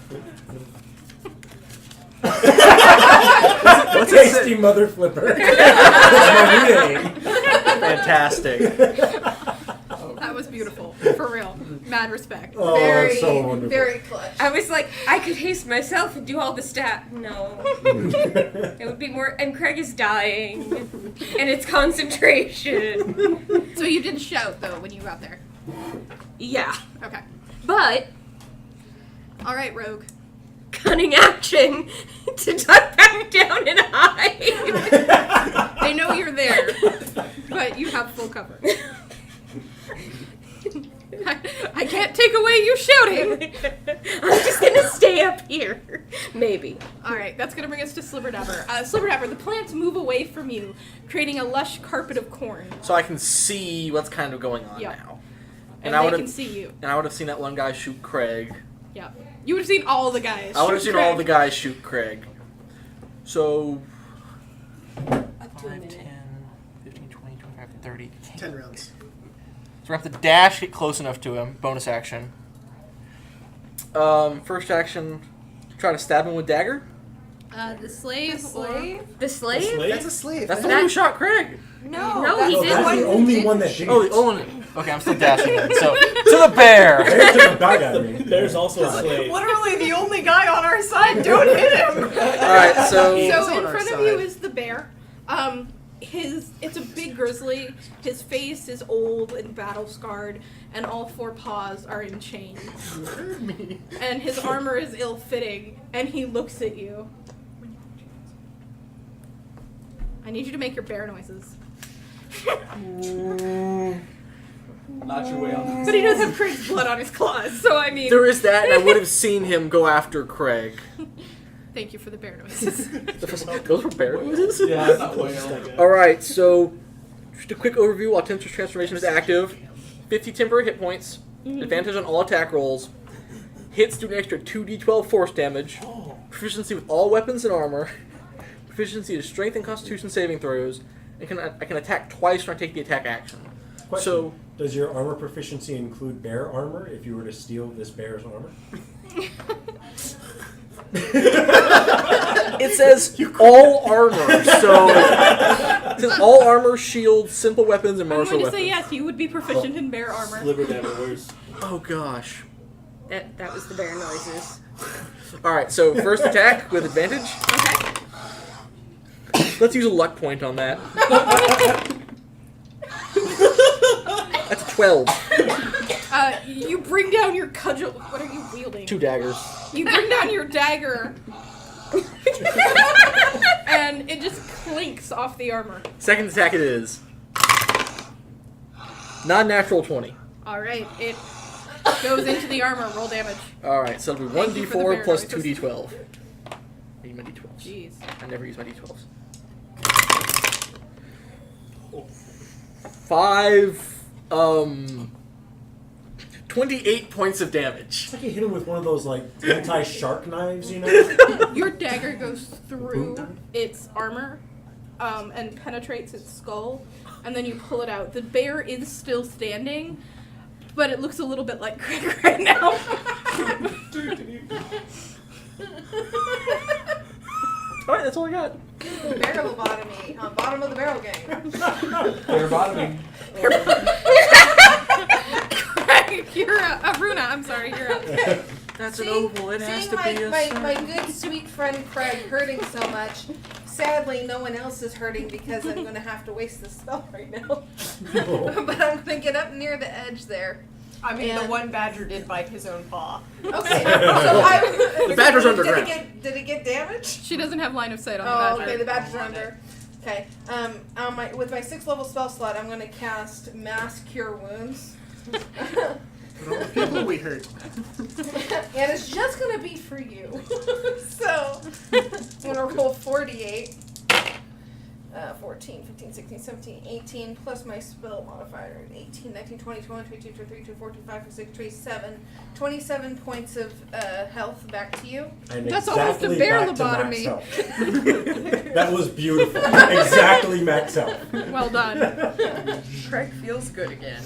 What's Tasty mother flipper. That's my new name. Fantastic. That was beautiful. For real. Mad respect. Oh, Very, that's so wonderful. very clutch. I was like, I could haste myself and do all the stat. No. It would be more. And Craig is dying. And it's concentration. So you did shout though when you got there. Yeah. Okay. But, Alright, Rogue. cunning action to duck back down and hide. They know you're there, but you have full cover. I can't take away you shouting. I'm just gonna stay up here. Maybe. Alright, that's gonna bring us to Slibberdabber. Slibberdabber, the plants move away from you, creating a lush carpet of corn. So I can see what's kind of going on Yeah. now. And I they would can have, see you. and I would have seen that one guy shoot Craig. Yeah. You would have seen all the guys. I would have shoot seen all Craig. the guys shoot Craig. So Up to a 5, minute. 10, 15, 20, 25, 30. 10 rounds. So we have to dash, get close enough to him. Bonus action. First action, try to stab him with dagger. The slave, or... The slave? That's a slave. That's the That- one who shot Craig. No, No, that's he the didn't. one That's the who only didn't one that shoot. Oh, the only. Okay, I'm still dashing then. So to the bear. Bear took a bag out of me. There's also a slave. Literally the only guy on our side. Don't hit him. All right, so So on in our front of side. you is the bear. It's a big grizzly. His face is old and battle scarred, and all 4 paws are in chains. And his armor is ill-fitting, and he looks at you. I need you to make your bear noises. Not your way on this. But he does have Craig's blood on his claws, so I mean... there is that, and I would have seen him go after Craig. Thank you for the bear noises. Those were bear noises. Yeah, that's not whale. All right, so just a quick overview while Temptress Transformation is active. 50 temporary hit points, advantage on all attack rolls, hits do an extra 2d12 force damage, proficiency with all weapons and armor, proficiency to strength and constitution saving throws, and I can attack twice when I take the attack action. Question. So Does your armor proficiency include bear armor if you were to steal this bear's armor? it says all armor, so it says all armor, shields, simple weapons, and I'm martial going to weapons. say yes, you would be proficient in bear armor. Slibberdabber, where's... Oh gosh. That was the bear noises. All right, so first attack with advantage. Okay. Let's use a luck point on that. That's a 12. You bring down your cudgel. What are you wielding? 2 daggers. You bring down your dagger. And it just clinks off the armor. Second attack it is. Non-natural 20. Alright, it goes into the armor. Roll damage. Alright, so it'll be Thank you for the 1d4 bear plus noises. 2d12. I use my d12s. Jeez. I never use my d12s. 28 points of damage. It's like you hit him with one of those like anti-shark knives, you know? Your dagger goes through its armor and penetrates its skull, and then you pull it out. The bear is still standing, but it looks a little bit like Craig right now. Alright, that's all I got. Barrel lobotomy. Bottom of the barrel gang. They're bottoming. Craig, you're up. Runa, I'm sorry, you're up. That's Seeing- an oval. It has seeing to be a my circle. good sweet friend Craig hurting so much, sadly no one else is hurting because I'm going to have to waste this spell right now. But I'm going to get up near the edge there. I mean, the And- one badger did bite his own paw. Okay, so I... The badger's underground. Did it get damaged? She doesn't have line of sight on the Oh, badger. okay, the badgers are under. Okay, with my 6th level spell slot, I'm going to cast Mass Cure Wounds. For all the people we hurt. And it's just going to be for you. So, I'm going to roll 48. 14, 15, 16, 17, 18, plus my spell modifier. 18, 19, 20, 21, 22, 23, 24, 25, 26, 27. 27 points of health back to you. And That's almost a bear back to max lobotomy. health. That was beautiful. Exactly max health. Well done. Craig feels good again.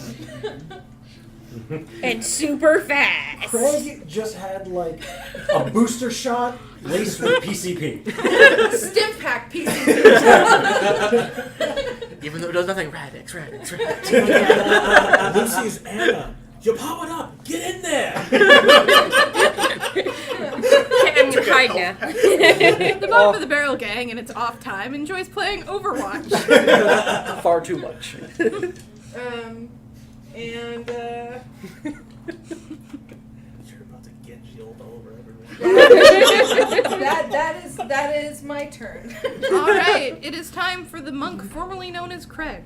And super fast. Craig just had like a booster shot laced with PCP. Stim pack PCP. Even though it does nothing, Radix. Lucy's Anna. You're popping up. Get in there. I'm gonna hide now. The bottom of the barrel gang, in its off time, enjoys playing Overwatch. Far too much. And You're about to get healed all over everywhere. that is my turn. All right, it is time for the monk formerly known as Craig.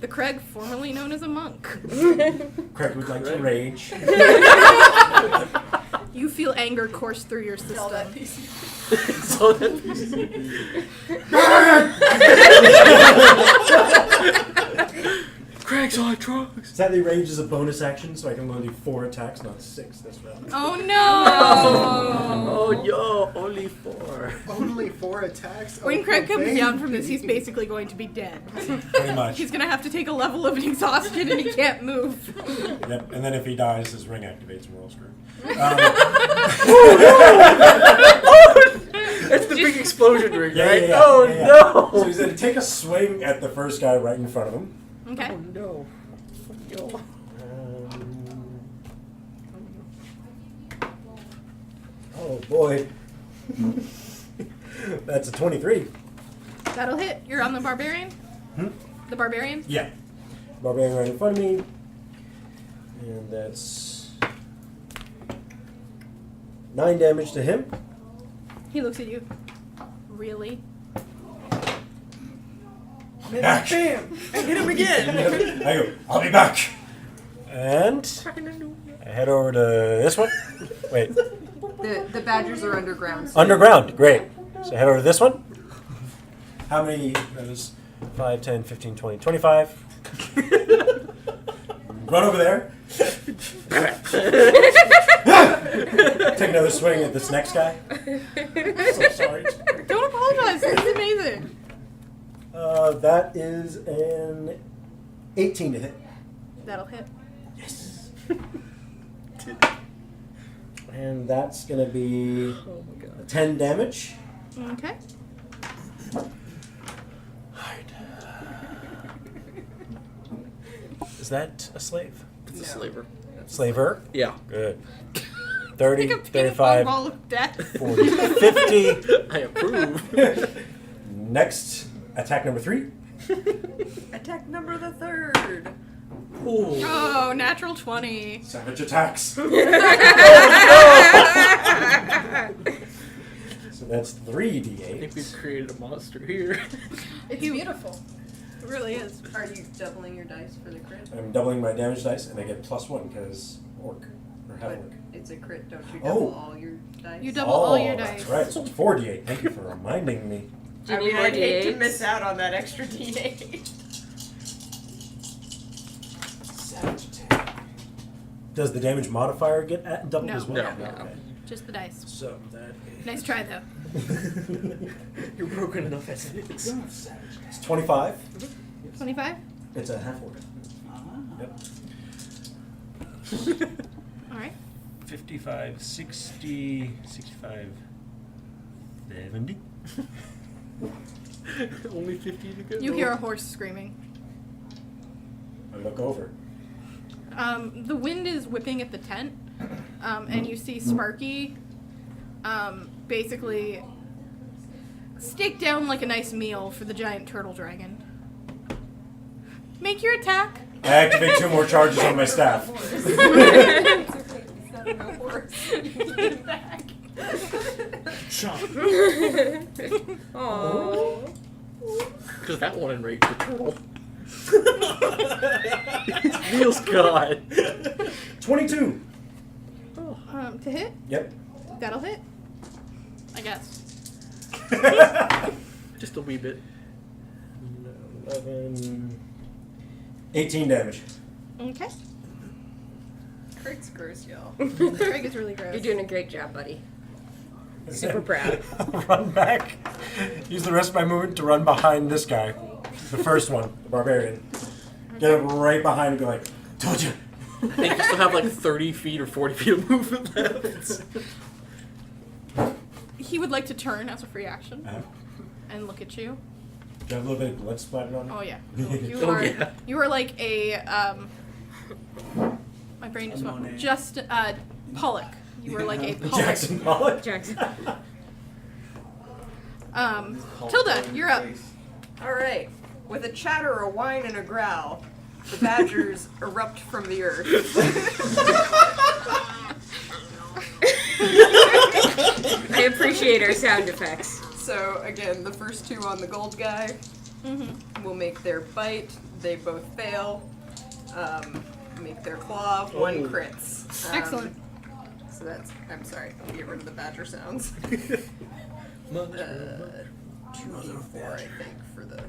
The Craig formerly known as a monk. Craig would like to rage. You feel anger course through your system. So that Craig's on drugs. Sadly, rage is a bonus action, so I can only do 4 attacks, not 6 this round. Oh no! Oh, yo, only 4. Only 4 attacks? When Oh, Craig comes baby. down from this, he's basically going to be dead. Pretty much. He's gonna have to take a level of exhaustion and he can't move. Yep, and then if he dies, his ring activates and we're all screwed. That's the big explosion ring, Yeah, right? yeah, yeah, Oh, yeah, yeah. no. So he's going to take a swing at the first guy right in front of him. Okay. Oh, no. Yo. Oh, boy. That's a 23. That'll hit. You're on the barbarian? The barbarian? Yeah. Barbarian right in front of me. And that's 9 damage to him. He looks at you. Really? Back. Bam! I hit him again! I go, I'll be back. And I head over to this one. Wait. The badgers are underground. So Underground. Great. So I head over to this one. How many? That is 5, 10, 15, 20, 25. Run over there. Take another swing at this next guy. So sorry. Don't apologize. This is amazing. That is an 18 to hit. That'll hit. Yes. And that's going to be 10 damage. Okay. Alright. Is that a slave? It's a slaver. Slaver? Yeah. Good. 30, Like a ping pong 35, ball of death. 40, 50. I approve. Next, attack number 3. attack number the 3rd. Ooh. Oh, natural 20. Savage attacks. So that's 3 I think we've d8. created a monster here. It's beautiful. It really is. Are you doubling your dice for the crit? I'm doubling my damage dice, and I get +1 because orc or half But orc. it's a crit, don't you Oh. double all your dice? You double all your That's dice. right. So it's 4 d8. Thank you for reminding me. Do you I need mean, more I'd hate to D8s? miss out on that extra d8. Does the damage modifier get doubled No. as well? No. Okay. Just the dice. So that Nice try, though. You're broken enough as it is. it's 25. 25? It's a half orc. Yep. All right. 55, 60, 65, 70. Only 50 to go. You hear a horse screaming. I look over. The wind is whipping at the tent, and you see Sparky basically stake down like a nice meal for the giant turtle dragon. Make your attack. I activate 2 more charges on my staff. Aww. Because that one enraged the turtle. Feels God. 22. To hit? Yep. That'll hit. I guess. Just a wee bit. 11. 18 damage. Okay. Craig's gross, y'all. Craig is really gross. You're doing a great job, buddy. Super proud. Run back. Use the rest of my movement to run behind this guy. The first one, the barbarian. Get him right behind and be like, told you. And you still have like 30 feet or 40 feet of movement left. He would like to turn as a free action Uh-huh. and look at you. Do you have a little bit of blood splattered on you? Oh yeah. Oh, yeah. You are like a my brain just went Monet. just Pollock. You were like a Pollock. Jackson Pollock? Jackson. Tilda, you're up. All right. With a chatter, a whine, and a growl, the badgers erupt from the earth. I appreciate our sound effects. So again, the first 2 on the gold guy will make their bite. They both fail. Make their claw. 1 crits. Excellent. So that's. I'm sorry. I'll get rid of the badger sounds. 2d4, I think, for the.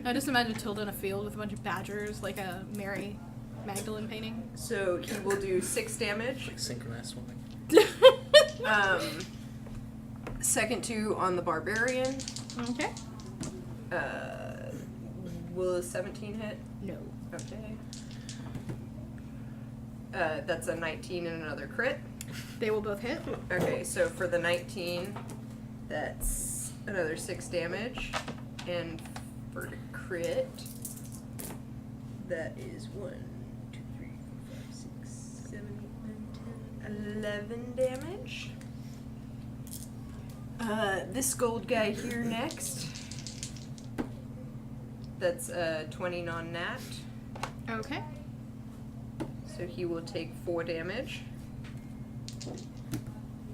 I just imagine Tilda in a field with a bunch of badgers, like a Mary Magdalene painting. So he will do 6 damage. Like synchronized swimming. Second 2 on the barbarian. Okay. Will a 17 hit? No. Okay. That's a 19 and another crit. They will both hit. Okay, so for the 19, that's another 6 damage. And for the crit, that is 1, 2, 3, 4, 5, 6, 7, 8, 9, 10, 11 damage. This gold guy here next. That's 20 non-nat. Okay. So he will take 4 damage.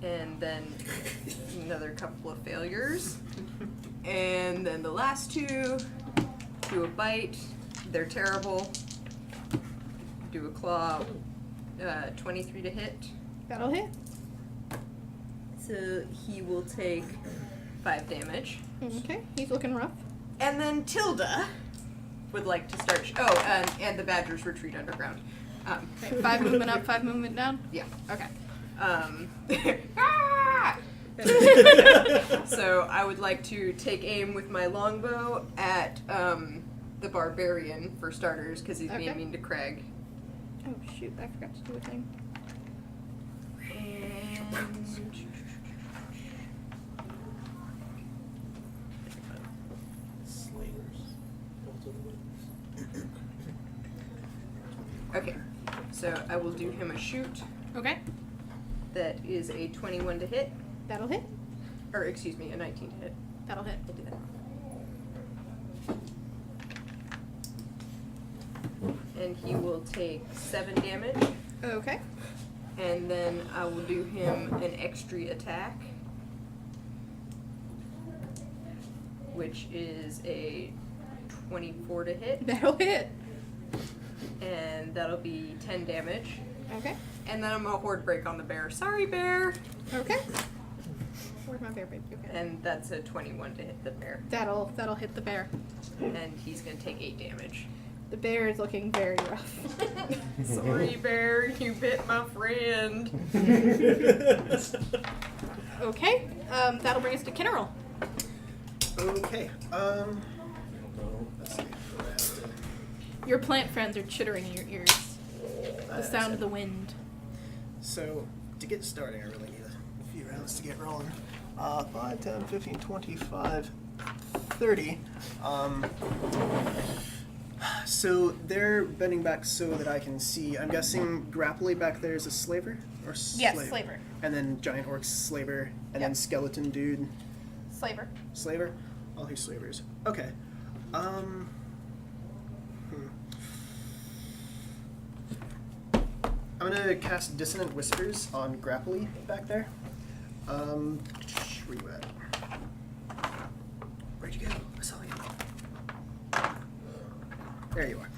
And then another couple of failures. And then the last 2 do a bite. They're terrible. Do a claw. 23 to hit. That'll hit. So he will take 5 damage. Okay. He's looking rough. And then Tilda would like to start. And the badgers retreat underground. Okay, 5 movement up, 5 movement down. Yeah. Okay. Ah! So I would like to take aim with my longbow at the barbarian for starters, because he's being Okay. mean to Craig. Oh shoot! I forgot to do a thing. And okay, so I will do him a shoot. Okay. That is a 21 to hit, That'll hit. or excuse me, a 19 to hit. That'll hit. I'll do that. And he will take 7 damage, Okay. and then I will do him an extra attack, which is a 24 to hit, That'll hit. and that'll be 10 damage. Okay. And then I'm gonna horde break on the bear. Sorry, bear. Okay. Where's my bear baby? Okay. And that's a 21 to hit the bear, That'll hit the bear. and he's gonna take 8 damage. The bear is looking very rough. Sorry, bear, you bit my friend. Okay, that'll bring us to Kinnerl. Okay. Let's see. What I have to- Your plant friends are chittering in your ears. The sound of the wind. So, to get started, I really need a few rounds to get rolling. 5, 10, 15, 25, 30. So they're bending back so that I can see. I'm guessing Grapply back there is a slaver? Or Yes, slaver. And then Giant Orc slaver, and Yep. then Skeleton Dude Slaver. slaver? All these slavers. Okay. I'm gonna cast Dissonant Whispers on Grapply back there. Where you at? Where'd you go? I saw you. There you are.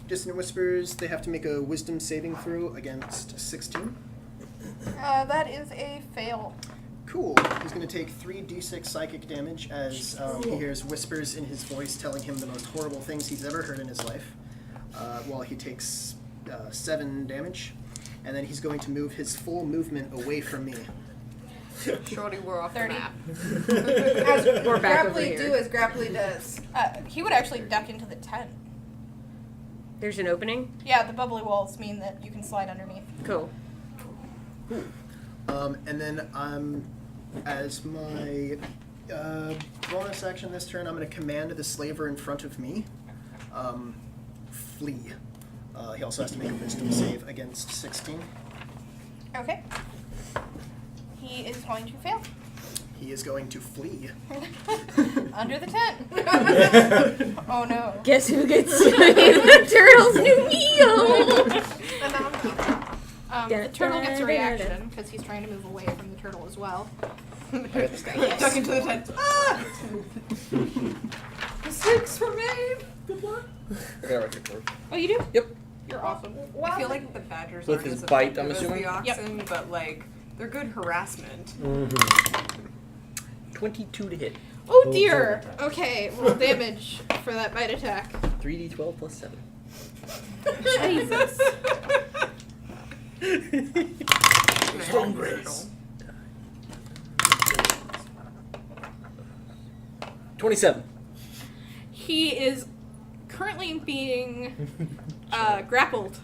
Dissonant Whispers, they have to make a Wisdom saving throw against 16. That is a fail. Cool. He's going to take 3d6 psychic damage as he hears whispers in his voice telling him the most horrible things he's ever heard in his life, while he takes 7 damage. And then he's going to move his full movement away from me. Shorty, we're off 30. the map. As We're back over Grapply here. do as Grapply does. He would actually duck into the tent. There's an opening. Yeah, the bubbly walls mean that you can slide underneath. Cool. And then as my bonus action this turn, I'm going to command the slaver in front of me flee. He also has to make a wisdom save against 16. Okay. He is going to fail. He is going to flee. Under the tent. Oh no. Guess who gets the turtle's new meal? The turtle gets a reaction because he's trying to move away from the turtle as well. Duck into the tent. Ah! Mistakes were made. I got a record for it. Oh, you do? Yep. You're awesome. I feel like the badgers With aren't his as bite, I'm effective as assuming? the oxen, but like they're good harassment. 22 to hit. Oh dear. Okay, roll damage for that bite attack. 3d12 plus 7. Jesus. Strong grace. 27. He is currently being grappled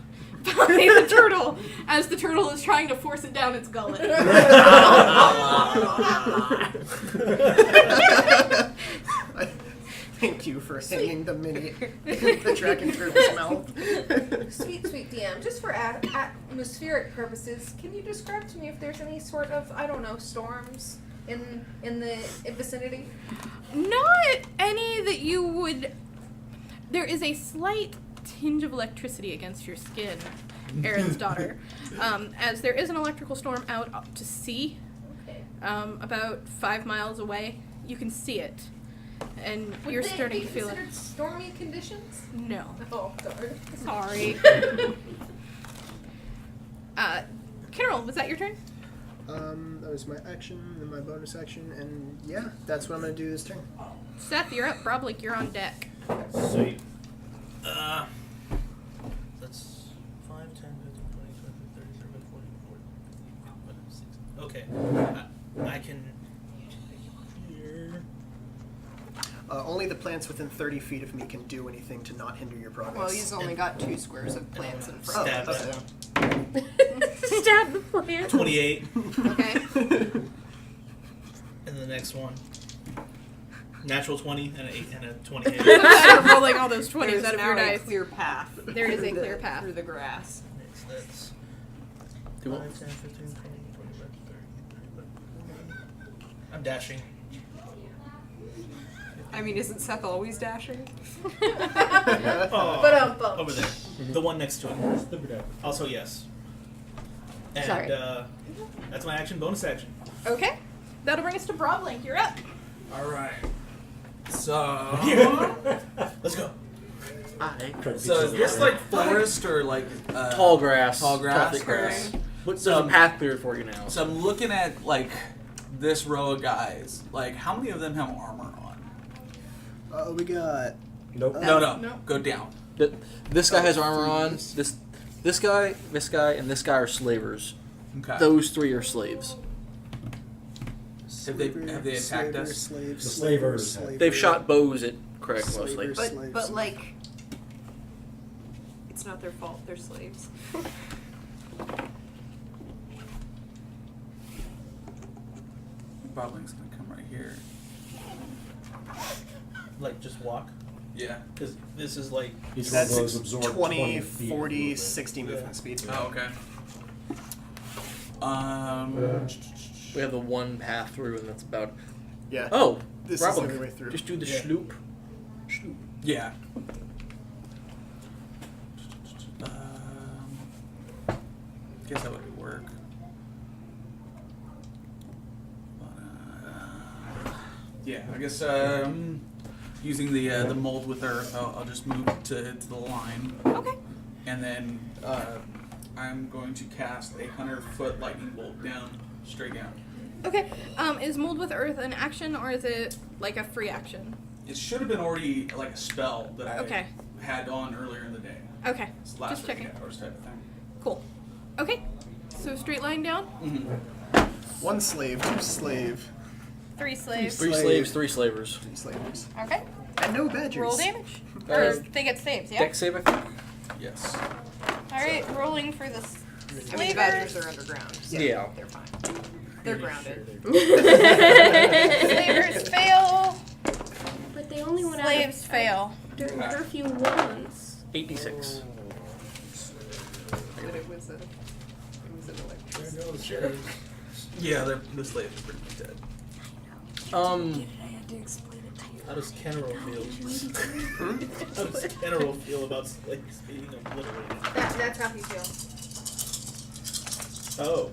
by the turtle as the turtle is trying to force it down its gullet. Thank you for hanging the mini the dragon turtle's mouth. Sweet DM, just for atmospheric purposes, can you describe to me if there's any sort of, I don't know, storms in the vicinity? Not any that you would. There is a slight tinge of electricity against your skin, Aaron's daughter, as there is an electrical storm out to sea, about 5 miles away. You can see it, and Would you're they starting be to feel it. considered stormy conditions? No, Oh, darn. sorry. Carol, was that your turn? That was my action and my bonus action, and yeah, that's what I'm gonna do this turn. Seth, you're up. Broblik, you're on deck. Sweet. That's 5, 10, 15, 20, 30, 40, 50, 60. Okay. I can hear. Only the plants within 30 feet of me can do anything to not hinder your progress. Well, he's only got 2 squares of plants in front Stab of it. him. Stab the plant. 28. Okay. And the next one. Natural 20 and an 8 and a 28. You're rolling all those 20s There's out of now your a dice. clear path. There is through a clear path. through the grass. That's Do 5, what? 10, 15, 20, 25, 30. I'm dashing. I mean, isn't Seth always dashing? Oh, But over there. The one next to it. Also, yes. And, Sorry. that's my action, bonus action. Okay. That'll bring us to Broblik. You're up. Alright. So. Let's go. So is this like forest or like. Tall grass. Tall grass? thick grass. Okay. But there's a path cleared for you now. So I'm looking at like this row of guys. Like, how many of them have armor on? We got. Nope. No. Go down. This guy has armor on. This guy, and this guy are slavers. Okay. Those three are slaves. Have they attacked us? Slaves, The slavers have. They've shot bows at Craig mostly. Slavers. But Slaves. but like, it's not their fault. They're slaves. Bobling's gonna come right here. Like, just walk. Yeah. Because this is like. Each one of That's those absorb 20, feet of 40, movement. 60 movement speed. Oh, okay. We have the one path through, and that's about. Yeah. Oh, This Rob, is the only way through. just do the Yeah. sloop. Yeah. Guess that would work. Yeah, I guess using the mold with earth, I'll just move to the line, Okay. and then I'm going to cast a 100-foot lightning bolt down, straight down. Okay. Is mold with earth an action or is it like a free action? It should have been already like a spell that I Okay. had on earlier in the day. Okay. It's last Just checking. 8 hours type of thing. Cool. Okay. So straight line down. Mm-hmm. One slave, two slave, 3 slaves. Three Slave. slaves, 3 slavers. 2 slavers. Okay. And no badgers. Roll damage. Uh, Or they get saves, yeah? Dex save, I think. Yes. Alright, rolling for the I mean, the badgers slavers. are underground. So Yeah. they're fine. They're grounded. Slavers fail. But they only went Slaves fail. during curfew once. 86. But it was an electricity. Yeah, the slaves are pretty much dead. How does Kenro feel? How does Kenro feel about slaves being obliterated? That's how he feels. Oh.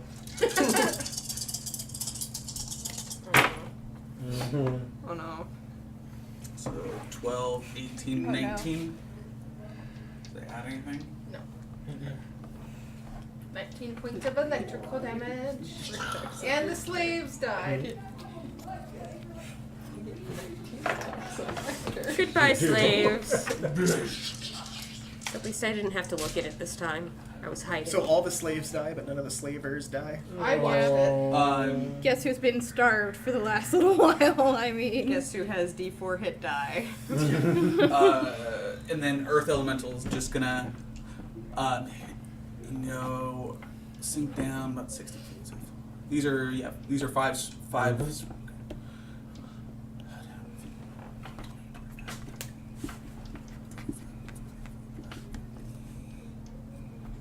Oh no. So 12, 18, Oh, no. 19. Did they add anything? 19 points of electrical damage. And the slaves died. Goodbye, slaves. At least I didn't have to look at it this time. I was hiding. So all the slaves die, but none of the slavers die? I watched it. Guess who's been starved for the last little while? I mean. Guess who has D4 hit die? And then Earth Elemental is just gonna, sink down about 60 feet. So these are fives.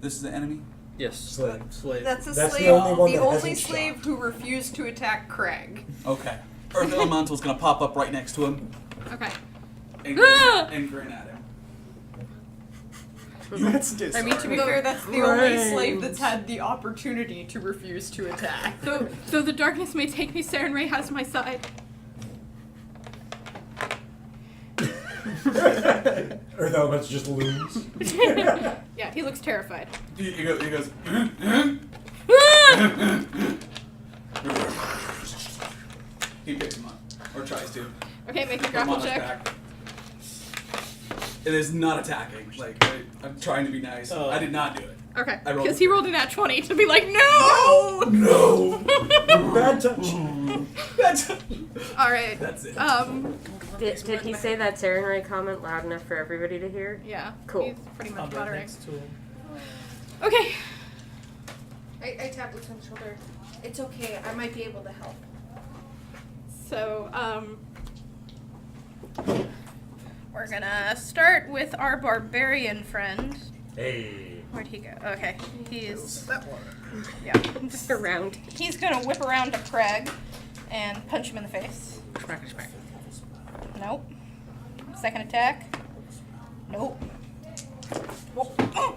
This is the enemy. Yes. Slave. Slave. That's a That's the slave. only one that only hasn't slave shot. who refused to attack Craig. Okay. Earth Elemental is gonna pop up right next to him Okay. and grin at him. That's just. I mean, to be fair, that's the only slave that's had the opportunity to refuse to attack. So the darkness may take me. Saren Ray has my side. Earth Element's just looms. Yeah, he looks terrified. He goes. He picks him up, or tries to. Okay, make a Put him grapple on his check. back. It is not attacking. Like I'm trying to be nice. Oh. I did not do it. Okay, I rolled because a he three. rolled a nat 20 to be like, no! No. Bad touch. That's Alright. That's it. Did he say that Saren Ray comment loud enough for everybody to hear? Yeah. Cool. He's pretty I'll much be muttering. next to him. Okay. I tapped Luke's on the shoulder. It's okay. I might be able to help. So, we're gonna start with our barbarian friend. Hey. Where'd he go? Okay, he's, That one. yeah. Just around. He's gonna whip around to Craig and punch him in the face. Smack. Nope. Second attack. Nope. Oh.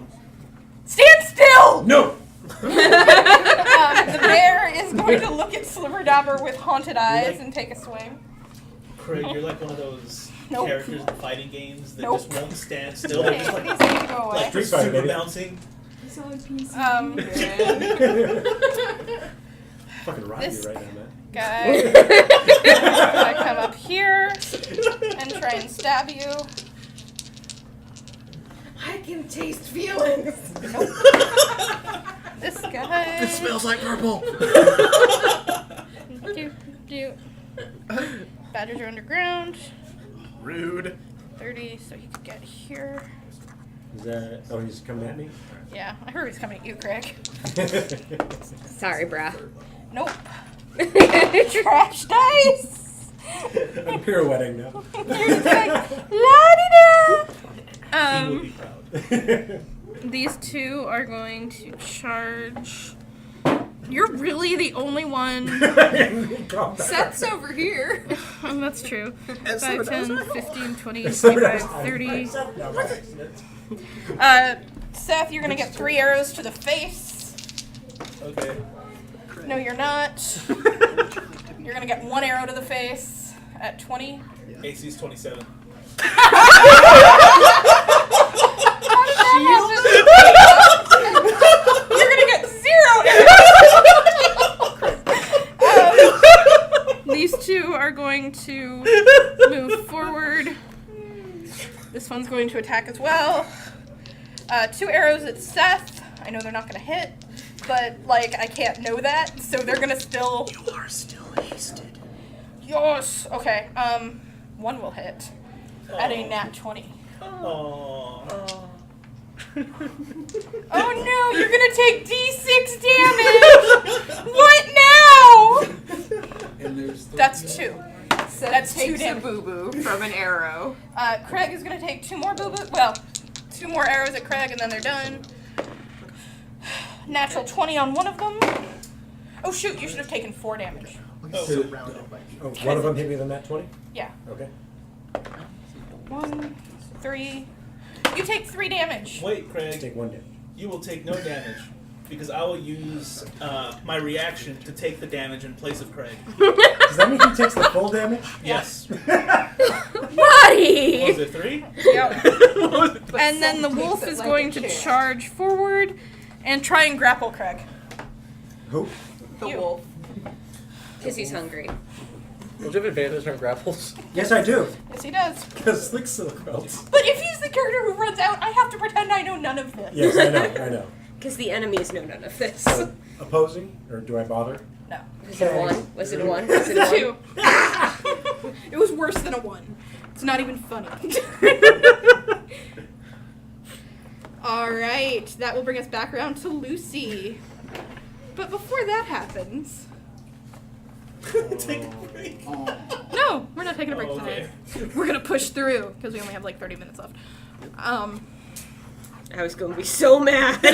Stand still! No. The bear is going to look at Slimmerdabber with haunted eyes like- and take a swing. Craig, you're like one of those Nope. characters in fighting games that Nope. just won't stand still. They're Okay, just like, these need to go away. like Street Fighter, super baby. bouncing. Fucking rocking This- you right now, man. Guy. I come up here and try and stab you. I can taste feelings. This guy. It smells like purple. Badgers are underground. Rude. 30, so he could get here. Is that? Oh, he's coming at me. Yeah, I heard he's coming at you, Craig. Sorry, brah. Nope. Trash dice. I'm pirouetting now. You're just like, la-di-da. He will be proud. These two are going to charge. You're really the only one. Seth's over here. That's true. And so 5, does 10, I. 15, 20, So 25, does I. 30. What? Seth, you're gonna get 3 arrows to the face. Okay. No, you're not. You're gonna get 1 arrow to the face at 20. AC's 27. You're gonna get 0 arrows. These two are going to move forward. This one's going to attack as well. 2 arrows at Seth. I know they're not gonna hit, but like I can't know that, so they're gonna still. You are still hasted. Yes. Okay. 1 will hit at a nat 20. Oh. Oh no! You're gonna take D6 damage. What now? And there's That's 2. Seth That's 2 takes a damage. boo-boo from an arrow. Craig is gonna take 2 more boo-boo. Well, 2 more arrows at Craig, and then they're done. Natural 20 on one of them. Oh shoot! You should have taken 4 damage. He's surrounded by Oh, one of them hit me with a nat 20? Yeah. Okay. 1, 3. You take 3 damage. Wait, Craig. Take 1 damage. You will take no damage because I will use my reaction to take the damage in place of Craig. Does that mean he takes the full damage? Yes. Buddy! Was it 3? Yep. And then the wolf is going to charge forward and try and grapple Craig. Who? The You. wolf. Because he's hungry. Don't you have advantage on grapples? Yes, I do. Yes, he does. Because Slick Silk belts. But if he's the character who runs out, I have to pretend I know none of this. Yes, I know. Because the enemies know none of this. So, opposing? Or do I bother? No. Was it 1? Was it 1? Was it 1? 2. It was worse than a 1. It's not even funny. Alright, that will bring us back around to Lucy. But before that happens... Take a break. No, we're not taking a break Oh, okay. tonight. We're gonna push through, because we only have like 30 minutes left. I was going to be so mad. No,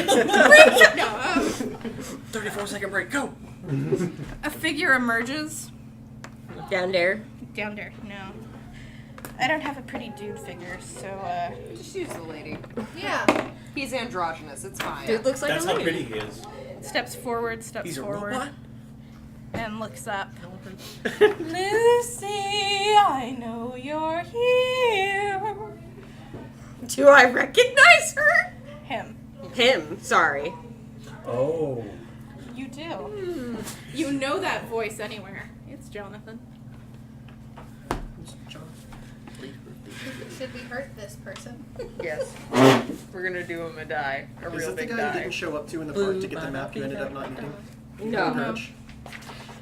34-second break, go! a figure emerges. Down there. Down there, no. I don't have a pretty dude figure, so, Just use the lady. Yeah. He's androgynous. It's fine. Dude looks like That's a how lady. pretty he is. steps forward, He's a forward, robot? and looks up. Lucy, I know you're here. Do I recognize her? Him. Him. Sorry. Oh. You do. You know that voice anywhere. It's Jonathan. Should we hurt this person? Yes. We're gonna do him a die. A Is real that the big guy die. you didn't show up to in the park to get the map you ended up not needing? No. Grudge?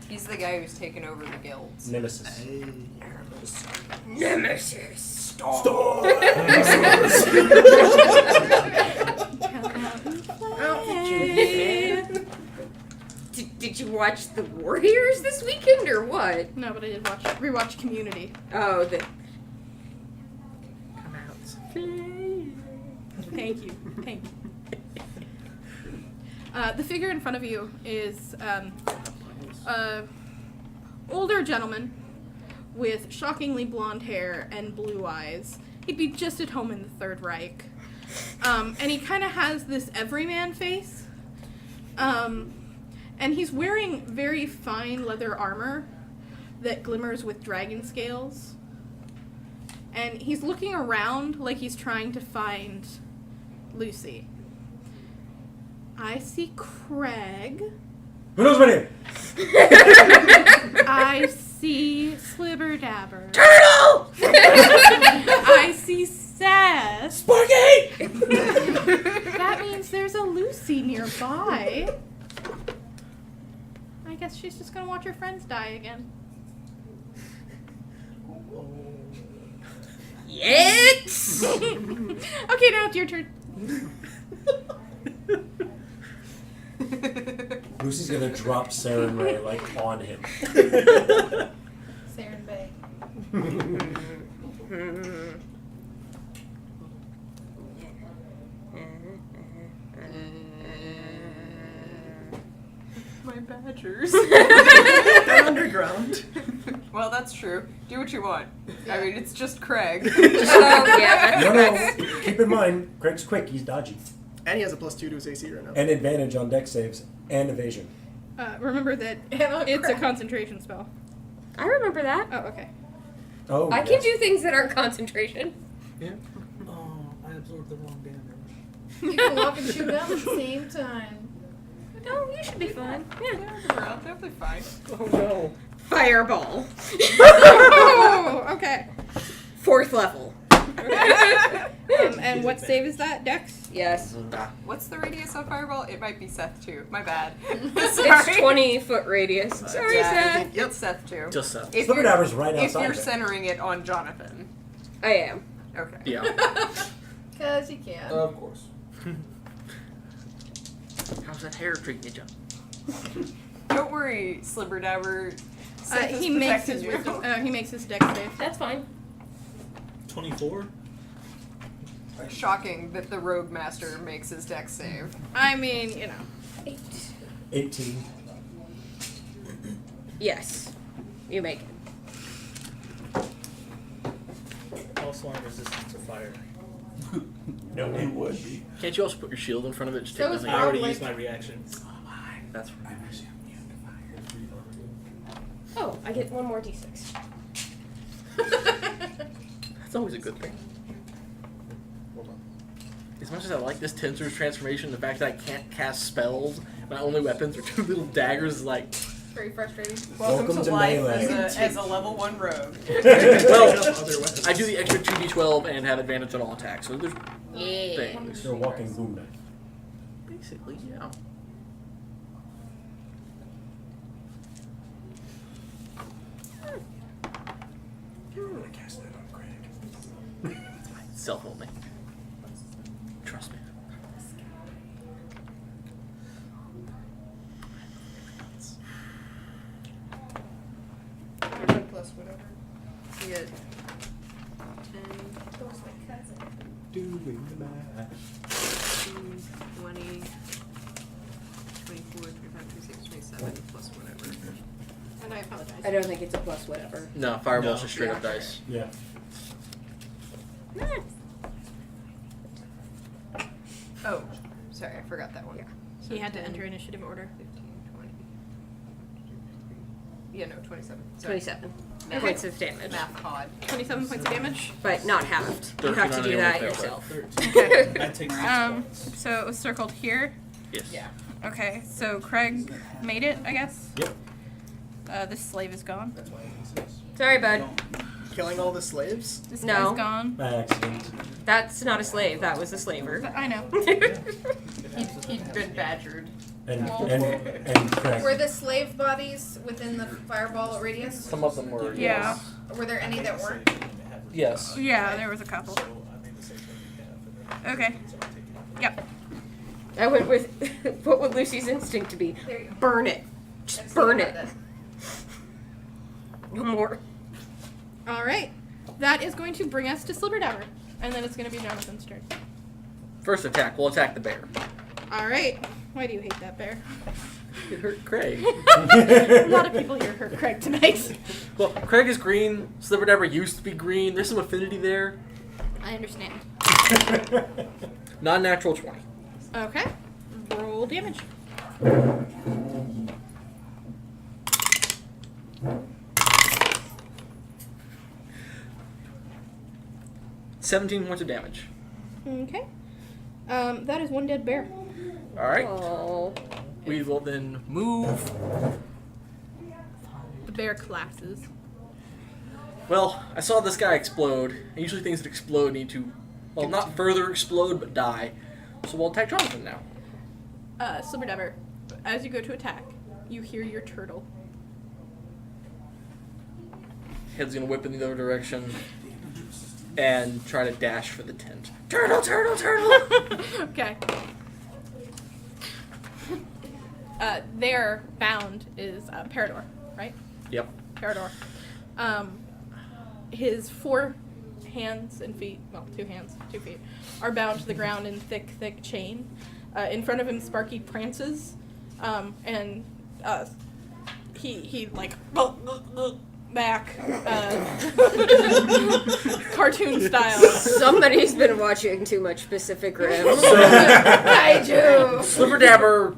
He's the guy who's taken over the guilds. Nemesis. Nemesis. Did you watch The Warriors this weekend or what? No, but I did rewatch Community. Oh, the. Come out. Thank you. Thank you. The figure in front of you is older gentleman with shockingly blonde hair and blue eyes. He'd be just at home in the Third Reich. And he kind of has this everyman face. And he's wearing very fine leather armor that glimmers with dragon scales. And he's looking around like he's trying to find Lucy. I see Craig. Who knows my name? I see Slibber Dabber. Turtle! I see Seth. Sparky! That means there's a Lucy nearby. I guess she's just gonna watch her friends die again. Yes! Okay, now it's your turn. Lucy's gonna drop Saren Ray like on him. Saren Bay. My badgers. They're underground. Well, that's true. Do what you want. I mean, it's just Craig. Yeah, No, keep in mind, Craig's quick, he's dodgy. And he has a +2 to his AC right now. And advantage on dex saves and evasion. Remember that And it's a concentration spell. I remember that. Oh, okay. Oh, I can do things that aren't concentration. Yeah. Oh, I absorbed the wrong damage. You can walk and shoot down at the same time. No, you should be fine. Yeah. We're all definitely fine. Oh no. Fireball. Oh, okay. 4th level. And what save is that? Dex? Yes. What's the radius of fireball? It might be Seth too. My bad. It's Sorry. 20-foot radius. Sorry, Yeah, Seth. It's Seth too. Just Seth. If Slipper you're- Dabber's right If outside you're there. centering it on Jonathan. I am. Okay. Yeah. Because you can. Of course. How's that hair treating you, John? Don't worry, Slibber Dabber. Seth is He makes protecting his you. wisdom. He makes his dex save. That's fine. 24. Shocking that the Rogue Master makes his dex save. I mean, you know. 8. 18. Yes. You make it. Also on resistance to fire. No, it would be. Can't you also put your shield in front of it? Just So take is nothing I out? already Like- used my reaction. That's right. Oh, I get 1 more d6. That's always a good thing. As much as I like this Tensor's transformation, the fact that I can't cast spells, my only weapons are 2 little daggers, is like, Very frustrating. Welcome to life melee. as a level 1 rogue. well, Other weapons. I do the extra 2d12 and have advantage on all attacks, so there's Yeah. things. You're a walking boom knife. Basically, yeah. I cast that on Craig. Self only. Trust me. Plus whatever. You get 10, Doing the math. 20, 24, 25, 26, 27, plus whatever. And I apologize. I don't think it's a plus whatever. No, fireball's No. just straight up dice. Yeah. Oh, sorry, I forgot that one. Yeah. He had to enter initiative order. 15, 20. Yeah, no, 27. Sorry. 27 Math- points of damage. Math pod. 27 points of damage. But not halved. You have to 13 do on that anyone yourself. 13. I take 6 points. So it was circled here. Yes. Yeah. Okay, so Craig made it, I guess. Yep. This slave is gone. That's why I use 6. Sorry, bud. Killing all the slaves? This No. guy's gone. By accident. That's not a slave. That was a slaver. I know. He'd been badgered. And Were Craig. the slave bodies within the fireball radius? Some of them were. Yeah. Were there any that weren't? Yes. Yeah, there was a couple. Okay. Yep. I went with what would Lucy's instinct to be? There you go. Burn it. Just burn it. No more. All right. That is going to bring us to Slibberdabber. And then it's going to be Jonathan's turn. First attack, we'll attack the bear. All right. Why do you hate that bear? It hurt Craig. A lot of people here hurt Craig tonight. Well, Craig is green. Slibberdabber used to be green. There's some affinity there. I understand. Non-natural 20. Okay. Roll damage. $17 points of damage. Okay. That is one dead bear. All right. Oh. We will then move. The bear collapses. Well, I saw this guy explode. And usually things that explode need to, well, not further explode, but die. So we'll attack Jonathan now. Slipperdever, as you go to attack, you hear your turtle. Head's gonna whip in the other direction and try to dash for the tent. Turtle, turtle, turtle! Okay. Their bound is Parador, right? Yep. Parador. His 4 hands and feet, well, 2 hands, 2 feet, are bound to the ground in thick, thick chain. In front of him, Sparky prances, and he like back, cartoon style. Somebody's been watching too much Pacific Rim. Kaiju! Slipperdabber,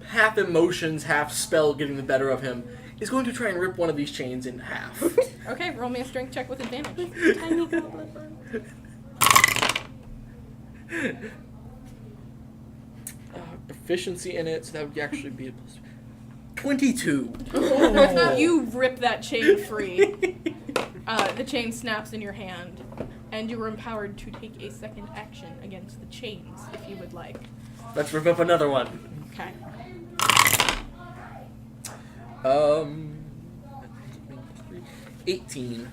half emotions, half spell getting the better of him, is going to try and rip one of these chains in half. Okay, roll me a strength check with advantage. Tiny goblin. Efficiency in it, so that would actually be a plus 22. You rip that chain free. The chain snaps in your hand, and you are empowered to take a second action against the chains if you would like. Let's rip up another one. Okay. 18.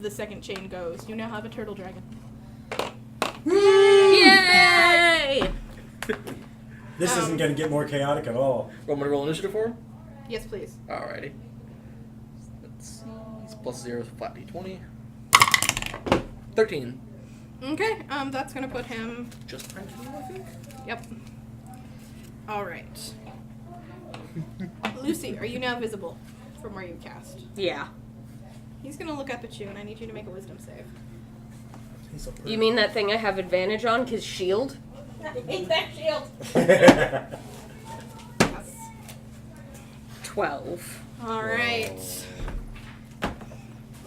The second chain goes. You now have a turtle dragon. Yay! This isn't going to get more chaotic at all. Want me to roll initiative for him? Yes, please. Alrighty. Let's see. It's plus 0, flat d20. 13. Okay, that's gonna put him. Just right, I think. Yep. Alright. Lucy, are you now visible from where you cast? Yeah. He's gonna look up at you, and I need you to make a wisdom save. You mean that thing I have advantage on? 'Cause shield? I hate that shield! 12. Alright.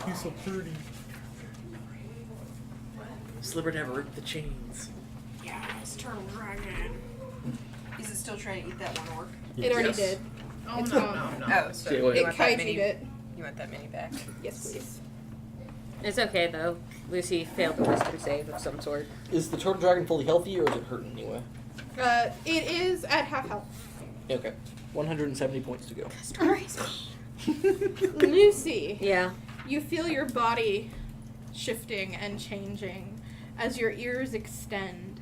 He's so pretty. Slipperdabber ripped the chains. Yes, turtle dragon. Is it still trying to eat that one orc? It already Yes. did. Oh, It's no. gone. Oh, so Yeah, wait. You It want that kaiju'd mini- it. You want that mini back? Yes, please. It's okay, though. Lucy failed a wisdom save of some sort. Is the turtle dragon fully healthy, or is it hurting anyway? It is at half health. Okay. 170 points to go. Lucy, Yeah. you feel your body shifting and changing as your ears extend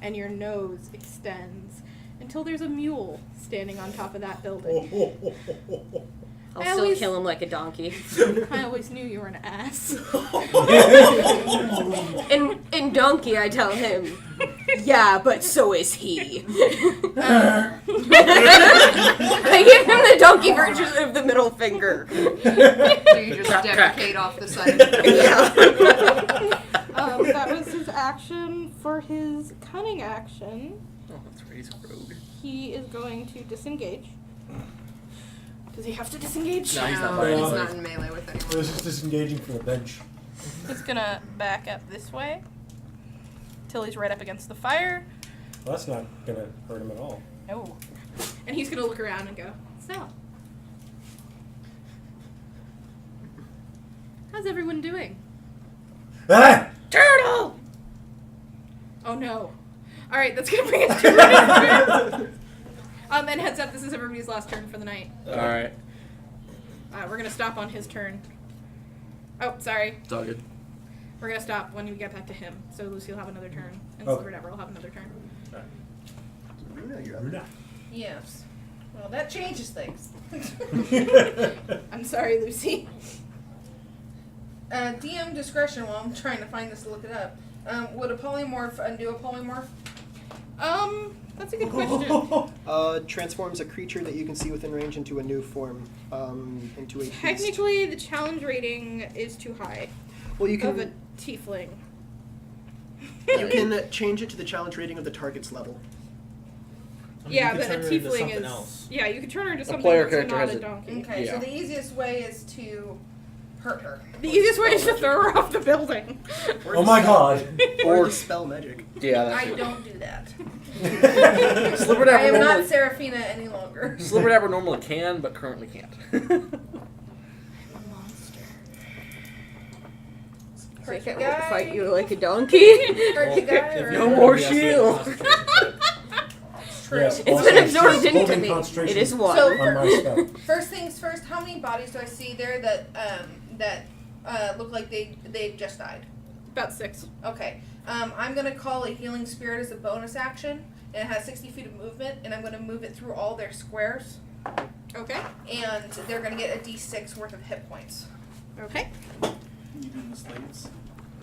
and your nose extends until there's a mule standing on top of that building. I'll I still always- kill him like a donkey. I always knew you were an ass. In Donkey, I tell him, yeah, but so is he. I give him the donkey version of the middle finger. do you just defecate off the side of the That was his action. For his cunning action, Oh, that's right, he's a rogue. he is going to disengage. Does he have to disengage? No, he's not No, by he's anybody. not in melee with anyone. This is disengaging from the bench. He's gonna back up this way till he's right up against the fire. Well, that's not going to hurt him at all. No. And he's gonna look around and go, so. How's everyone doing? Ah! Turtle! Oh no. Alright, that's gonna bring us to minutes. And heads up, this is everybody's last turn for the night. Alright. We're gonna stop on his turn. Oh, sorry. It's all good. We're gonna stop when we get back to him. So Lucy will have another turn, and Okay. Silverdapper will have another turn. Runa, you're up. Runa. Yes. Well, that changes things. I'm sorry, Lucy. DM discretion while I'm trying to find this to look it up. Would a polymorph undo a polymorph? That's a good question. Transforms a creature that you can see within range into a new form, into a beast. Technically, the challenge rating is too high Well, you of a can tiefling. you can change it to the challenge rating of the target's level. I mean, Yeah, you but could a turn her into tiefling something is. else. Yeah, you could turn her into something player that's character not has a it. donkey. Okay, so Yeah. the easiest way is to hurt her. The easiest way is to throw her off the building. Or Oh my dispel- god! Or Or- dispel magic. Yeah, that's I it. don't do that. Slibberdabber I am not normally, Seraphina any longer. Slibberdabber normally can, but currently can't. Hurt the I'll guy. fight you like a donkey. Hurt the guy. If Or... No you're more he has to make a shield. concentration check. Yes, It's also, been absorbed she's into holding me. concentration It is water. So- on my spell. First things first. How many bodies do I see there that look like they just died? About 6. Okay. I'm gonna call a healing spirit as a bonus action. And it has 60 feet of movement, and I'm gonna move it through all their squares, Okay. and they're gonna get a D6 worth of hit points. Okay. You doing the slaves?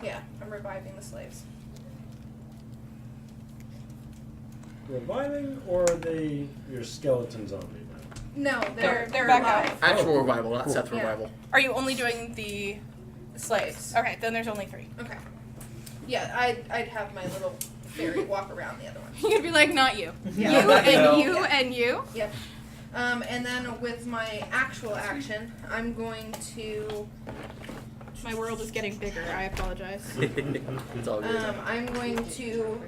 Yeah, I'm reviving the slaves. Reviving, or are they your skeleton zombie? No, They're they're back alive. Actual Oh, revival, not cool. Seth Yeah. revival. Are you only doing the slaves? Okay, then there's only 3. Okay. Yeah, I'd have my little fairy walk around the other one. You'd be like, not you. Yeah. You and No. you and you. Yep. And then with my actual action, I'm going to My world is getting bigger. I apologize. It's all good. I'm going to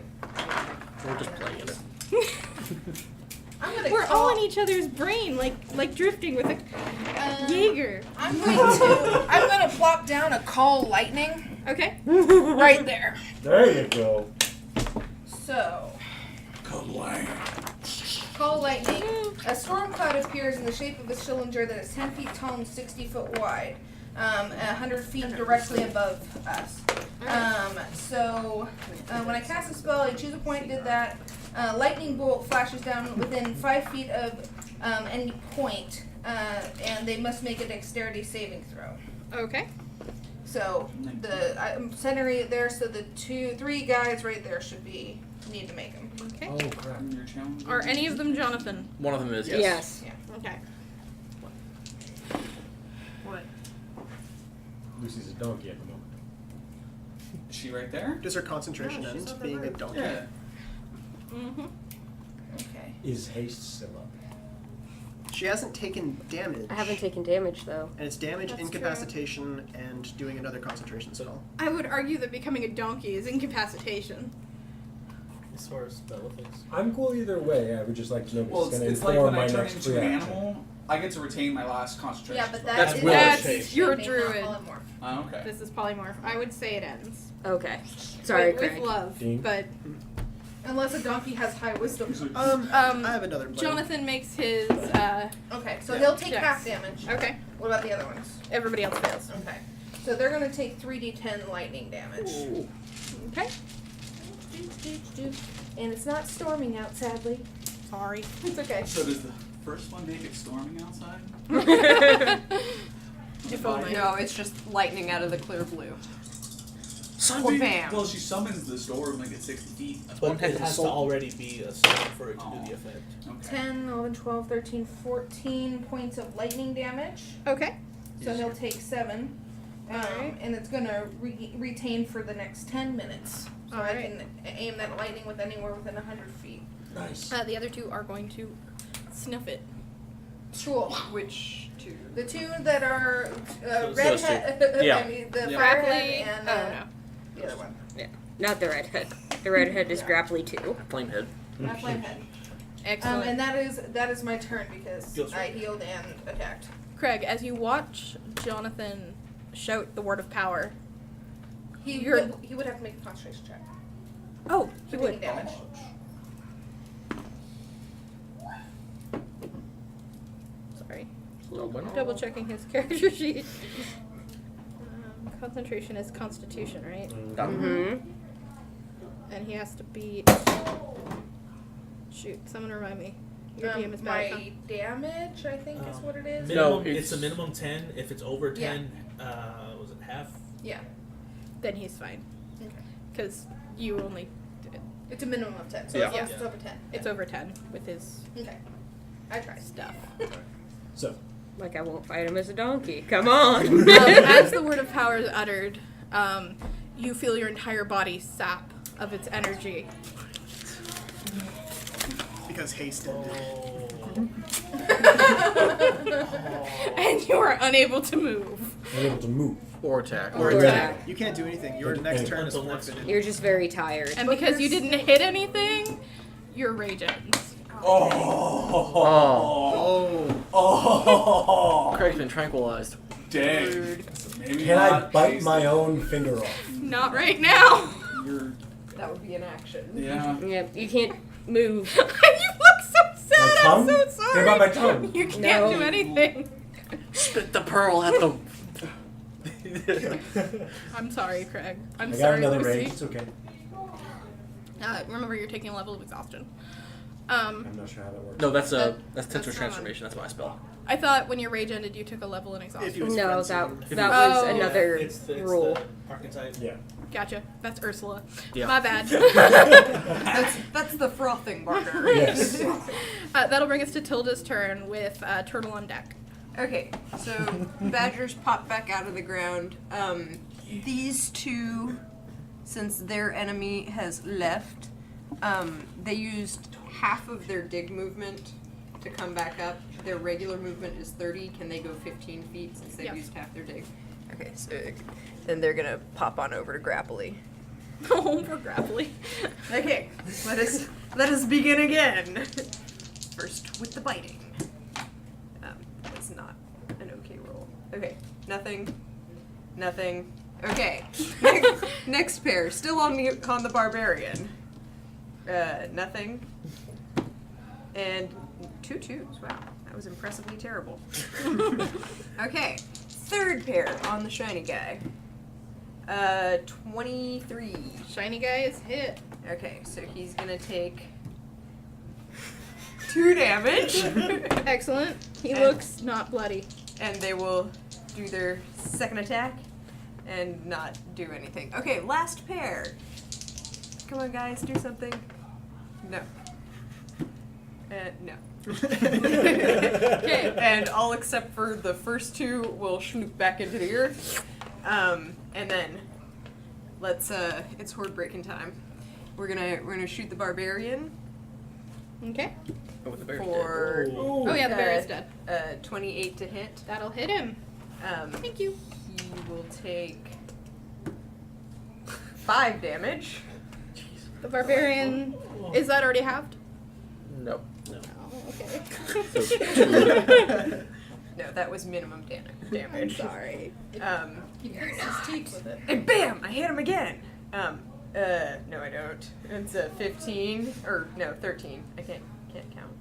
We're just playing it. I'm gonna We're call, all in each other's brain, like drifting with a Jaeger. I'm gonna plop down a call lightning Okay. right there. There you go. So call lightning. A storm cloud appears in the shape of a cylinder that is 10 feet tall and 60 foot wide, 100 feet directly above us. So when I cast a spell, I choose a point. Did that? Lightning bolt flashes down within 5 feet of any point, and they must make a dexterity saving throw. Okay. So I'm centering it there, so the 3 guys right there should need to make them. Okay. Oh crap. Your challenge. Are any of them Jonathan? One of them is, yes. Yes. Okay. What? Lucy's a donkey at the moment. Is she right there? Does her concentration No, she's end on the being a roof. donkey? Yeah. Mm-hmm. Okay. Is haste still up? She hasn't taken damage. I haven't taken damage though. And it's damage, That's incapacitation, and doing another concentration spell. I would argue that becoming a donkey is incapacitation. As far as spell effects. I'm cool either way. I would just like to know Well, if it's going to it's like inform when I my turn next into an reaction. animal, I get to retain my last concentration. Yeah, but spell. That's that is will That's shape. your not druid. polymorph. Oh, okay. This is polymorph. I would say it ends. Okay. Sorry, with Craig. love, Dean? but Unless a donkey has high wisdom. I have another plan. Jonathan makes his. Okay, so he'll take Yes. half damage. Okay. What about the other ones? Everybody else fails. Okay. So they're gonna take 3d10 lightning damage. Ooh. Okay. And it's not storming out, sadly. Sorry. It's okay. So does the first one make it storming outside? If only. No, it's just lightning out of the clear blue. Something. Bam. Well, she summons the storm like at 60 feet. But it has to Soul. already be a storm for it to do the effect. Okay. 10, 11, 12, 13, 14 points of lightning damage. Okay. So he'll take 7. Alright. And it's gonna retain for the next 10 minutes. So I Alright. can aim that lightning with anywhere within 100 feet. Nice. The other 2 are going to snuff it. Cool. Which two? The 2 that are Those redhead, two. Yeah. I mean, the Grapply. firehead and Oh no. the other one. Not the redhead. The redhead is grapply too. Flamehead. Not flamehead. Excellent. And that is my turn because Feels I right. healed and attacked. Craig, as you watch Jonathan shout the word of power. He You're- would have to make a concentration check. Oh, he For would. taking damage. Sorry. Little one. Double checking his character sheet. Concentration is Constitution, right? Mm-hmm. And he has to be. Shoot, someone remind me. Your DM is bad. My damage, I think, is what it is. Minimum, No, it's a it's- minimum 10. If it's over Yeah. 10, was it half? Yeah. Then he's fine. Okay. Because you only. It's a minimum of 10, so Yeah. as long as Yeah. it's over 10. It's over 10 with his Okay. I tried. stuff. So, Like I won't fight him as a donkey. Come on. As the word of power is uttered, you feel your entire body sap of its energy. Because haste ended. And you are unable to move. unable to move. Or attack. Or Or attack. You can't do anything. Your And- next and- turn is Until next forfeited. You're just very tired. And But because you you're didn't hit anything, your rage ends. Oh. Craig's been tranquilized. Dang. Maybe Can I not bite tasty. my own finger off? Not right now. You're, That would be an action. yeah. Yeah, you can't move. You look so sad. My I'm tongue? so What sorry. about my tongue? You can't No. do anything. Spit the pearl at them. I'm sorry, Craig. I'm I got sorry, another Lucy. rage. It's okay. Remember, you're taking a level of exhaustion. I'm not sure how that works. No, that's That- that's that's Tensor's not- transformation. That's my spell. I thought when your rage ended, you took a level in If exhaustion. he was No, frenzied. that was Oh. another It's rule. the archetype. Yeah. Gotcha. That's Ursula. Yeah. My bad. That's the frothing barker. Yes. That'll bring us to Tilda's turn with Turtle on deck. Okay, so badgers pop back out of the ground. These two, since their enemy has left, they used half of their dig movement to come back up. Their regular movement is 30. Can they go 15 feet since they've Yes. used half their dig? Okay, so then they're gonna pop on over to Grapply. Oh, for Grapply. Okay, let us begin again. First with the biting. That's not an okay roll. Okay, nothing. Okay, next pair, still on the barbarian. Nothing. And 2 2s. Wow, that was impressively terrible. Okay, third pair on the shiny guy. 23. Shiny guy is hit. Okay, so he's gonna take 2 damage. Excellent. He And- looks not bloody. And they will do their second attack and not do anything. Okay, last pair. Come on, guys, do something. No. No. Okay, and all except for the first 2 will schnoop back into the earth. And then let's it's horde breaking time. We're gonna shoot the barbarian Okay. Oh, the bear's for Oh yeah, the bear is dead. 28 to hit. That'll hit him. Thank you. He will take 5 damage. The barbarian, is that already halved? dead. Nope. Oh, okay. No, that was minimum I'm damage. sorry. He picks his teeth with it. And bam! I hit him again! No I don't. It's a 15, or no, 13. I can't count.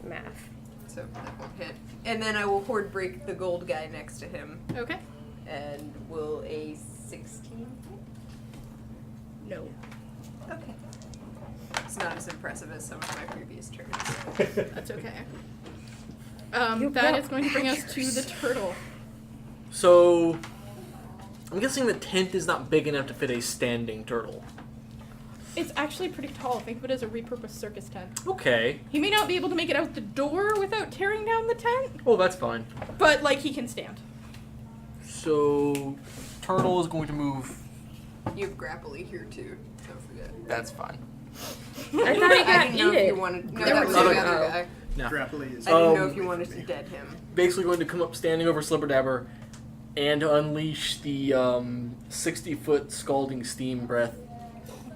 Math. So that won't hit. And then I will horde break the gold guy next to him. Okay. And will a 16 hit? No. Okay. It's not as impressive as some of my previous turns. That's okay. That is going to bring us to the turtle. So, I'm guessing the tent is not big enough to fit a standing turtle. It's actually pretty tall. Think of it as a repurposed circus tent. Okay. He may not be able to make it out the door without tearing down the tent, Oh, that's fine. but like he can stand. So, turtle is going to move. You have Grapply here too. Don't forget. That's fine. I thought he I got didn't know if you eaten. wanted. No, There that were was two. the other guy. No. Grapply is. I didn't know Um, if you wanted to dead him. Basically going to come up standing over Slipperdabber and unleash the 60-foot scalding steam breath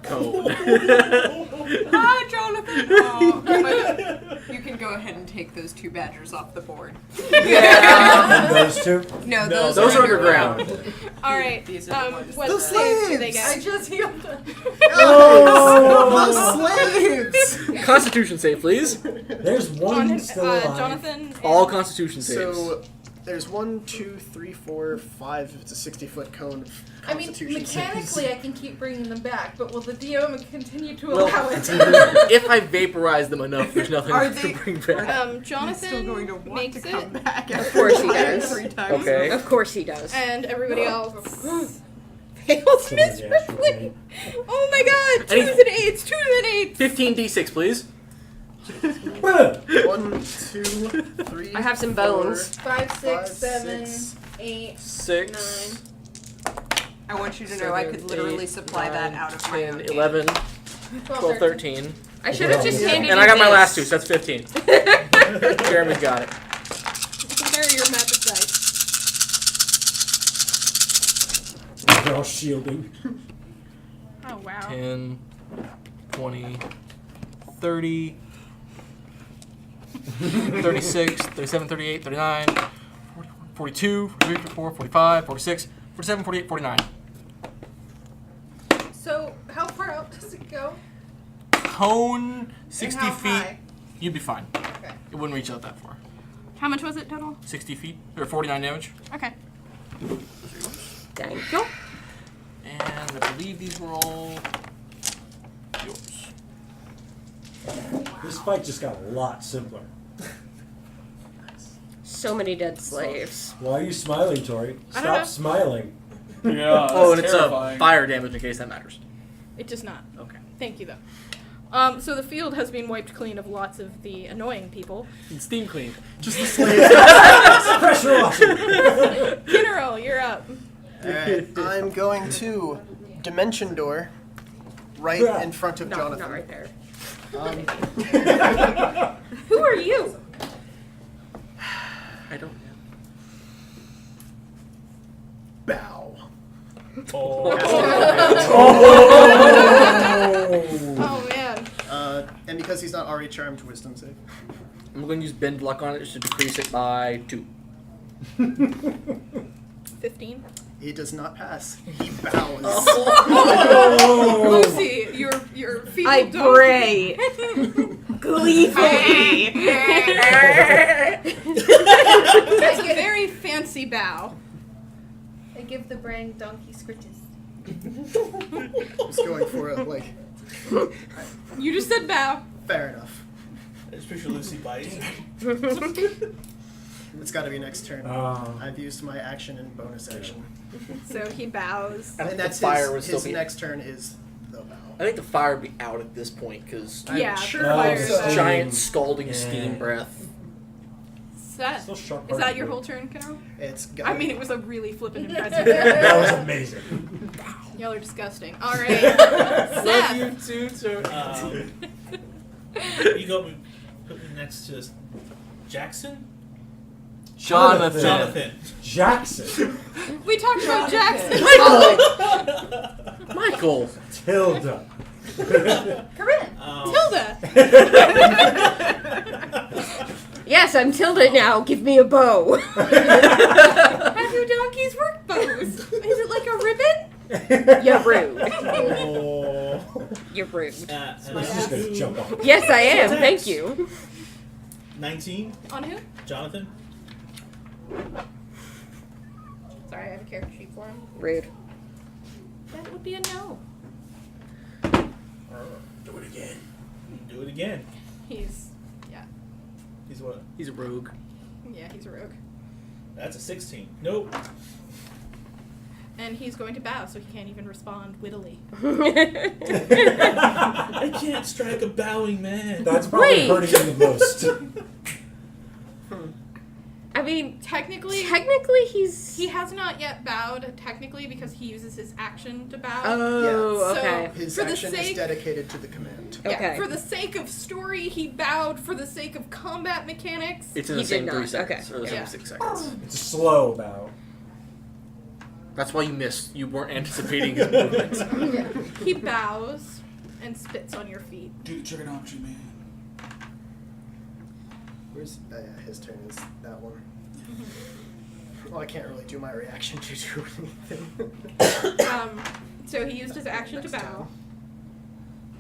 cone. Hi, Jonathan! Oh, you can go ahead and take those 2 badgers off the board. Those two? No, No, those are are underground. Alright, These are the ones what that- saves do they I get? just healed them. The slaves! Constitution save, please. There's one still alive. Jonathan. All and- Constitution saves. So there's 1, 2, 3, 4, 5. If it's a 60-foot cone of I mean, Constitution mechanically, saves. I can keep bringing them back, but will the DM continue to Well, allow it? if I vaporize them enough, there's nothing Are to they- bring back. Jonathan Still going to want makes to come it, back. Of course he Fired does. 3 times. Okay. Of course he does. and everybody else fails Someone asked for miserably. me. Oh my god! 2s Any- and 8s! 2s and 8s! 15d6, please. 1, 2, 3. I have some bones. 5, 6, 5, 7, 6. 8, 6. 9. I want you to know I could literally supply that out of my 10, own 11, 12, 13. I should have just handed And you I got my this. last 2, so that's 15. Jeremy's got it. Compare your magic dice. They're all shielding. Oh wow. 10, 20, 30, 36, 37, 38, 39, 42, 43, 44, 45, 46, 47, 48, 49. So how far out does it go? Cone, 60 how feet. high? You'd be fine. Okay. It wouldn't reach out that far. How much was it total? 60 feet, or 49 damage. Okay. Thank you. And I believe these were all yours. This fight just got a lot simpler. So many dead slaves. Why are you smiling, Tori? I don't know. Stop smiling. Yeah. Oh, and that's it's terrifying. fire damage in case that matters. It does not. Okay. Thank you, though. So the field has been wiped clean of lots of the annoying people. And steam cleaned. Just the slaves. Pressure washing. General, you're up. Alright, I'm going to Dimension Door right Yeah. in front of Jonathan. Not right there. Who are you? I don't. Bow. Oh. Oh, man. And because he's not already charmed, wisdom save. I'm going to use bend luck on it just to decrease it by 2. 15. He does not pass. He bows. Lucy, your feeble I donkey. bray gleefully. That's a very fancy bow. I give the braying donkey scritches. Just going for it, like, You just said bow. fair enough. I just picture Lucy bites. It's got to be next turn. I've used my action and bonus action. So he bows. I think And that's the fire would his still be. next turn is the bow. I think the fire would be out at this point because Yeah, sure the fire so. is out. giant scalding Yeah. steam breath. Seth, Still sharp is that part your of whole turn, Kennel? It's got I mean, it was a really flippin' impressive That turn. was amazing. Y'all are disgusting. All right, Love Seth. you too, sir. You got me. Put me next to Jackson. Jonathan. Jackson. We talked about Jackson. Michael. Tilda. Corinne. Tilda. Yes, I'm Tilda now. Give me a bow. How do donkeys work bows? Is it like a ribbon? You're rude. Oh. You're rude. And He's just gonna jump off. Yes, I am. Thank you. 19. On who? Jonathan. Sorry, I have a character sheet for him. Rude. That would be a no. Do it again. Do it again. He's He's what? He's a rogue. he's a rogue. That's a 16. Nope. And he's going to bow, so he can't even respond wittily. I can't strike a bowing man. That's probably Wait. hurting him the most. I mean, Technically, he's. he has not yet bowed, technically, because he uses his action to bow. Oh, So- okay. His For the action is sake- dedicated to the command. Yeah, Okay. for the sake of story, he bowed. For the sake of combat mechanics, It's in He the same did 3 not. seconds. Okay. Or the same Yeah. 6 seconds. It's a slow bow. That's why you missed. You weren't anticipating his movements. he bows and spits on your feet. Do the trigonometry, man. Where's yeah, his turn is that one. Well, I can't really do my reaction to do anything. So he used his action to bow.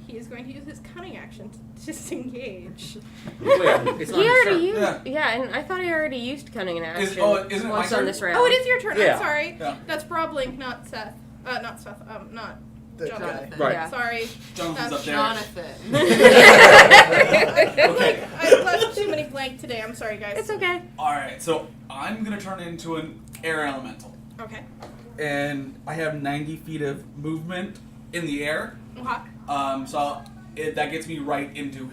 He is going to use his cunning action to disengage. Wait, it's He not his already turn. used. Yeah. Yeah, and I thought I already used cunning in action. Isn't it my once on turn? this round. Oh, it is your turn. Yeah. I'm sorry. Yeah. That's Broblink, not Seth. Not Seth. Not The Jonathan. guy. Right. Yeah. Sorry. Jonathan's up there. Jonathan. Okay. I left too many blank today. I'm sorry, guys. It's okay. Alright, so I'm gonna turn into an air elemental. Okay. And I have 90 feet of movement in the air. So that gets me right into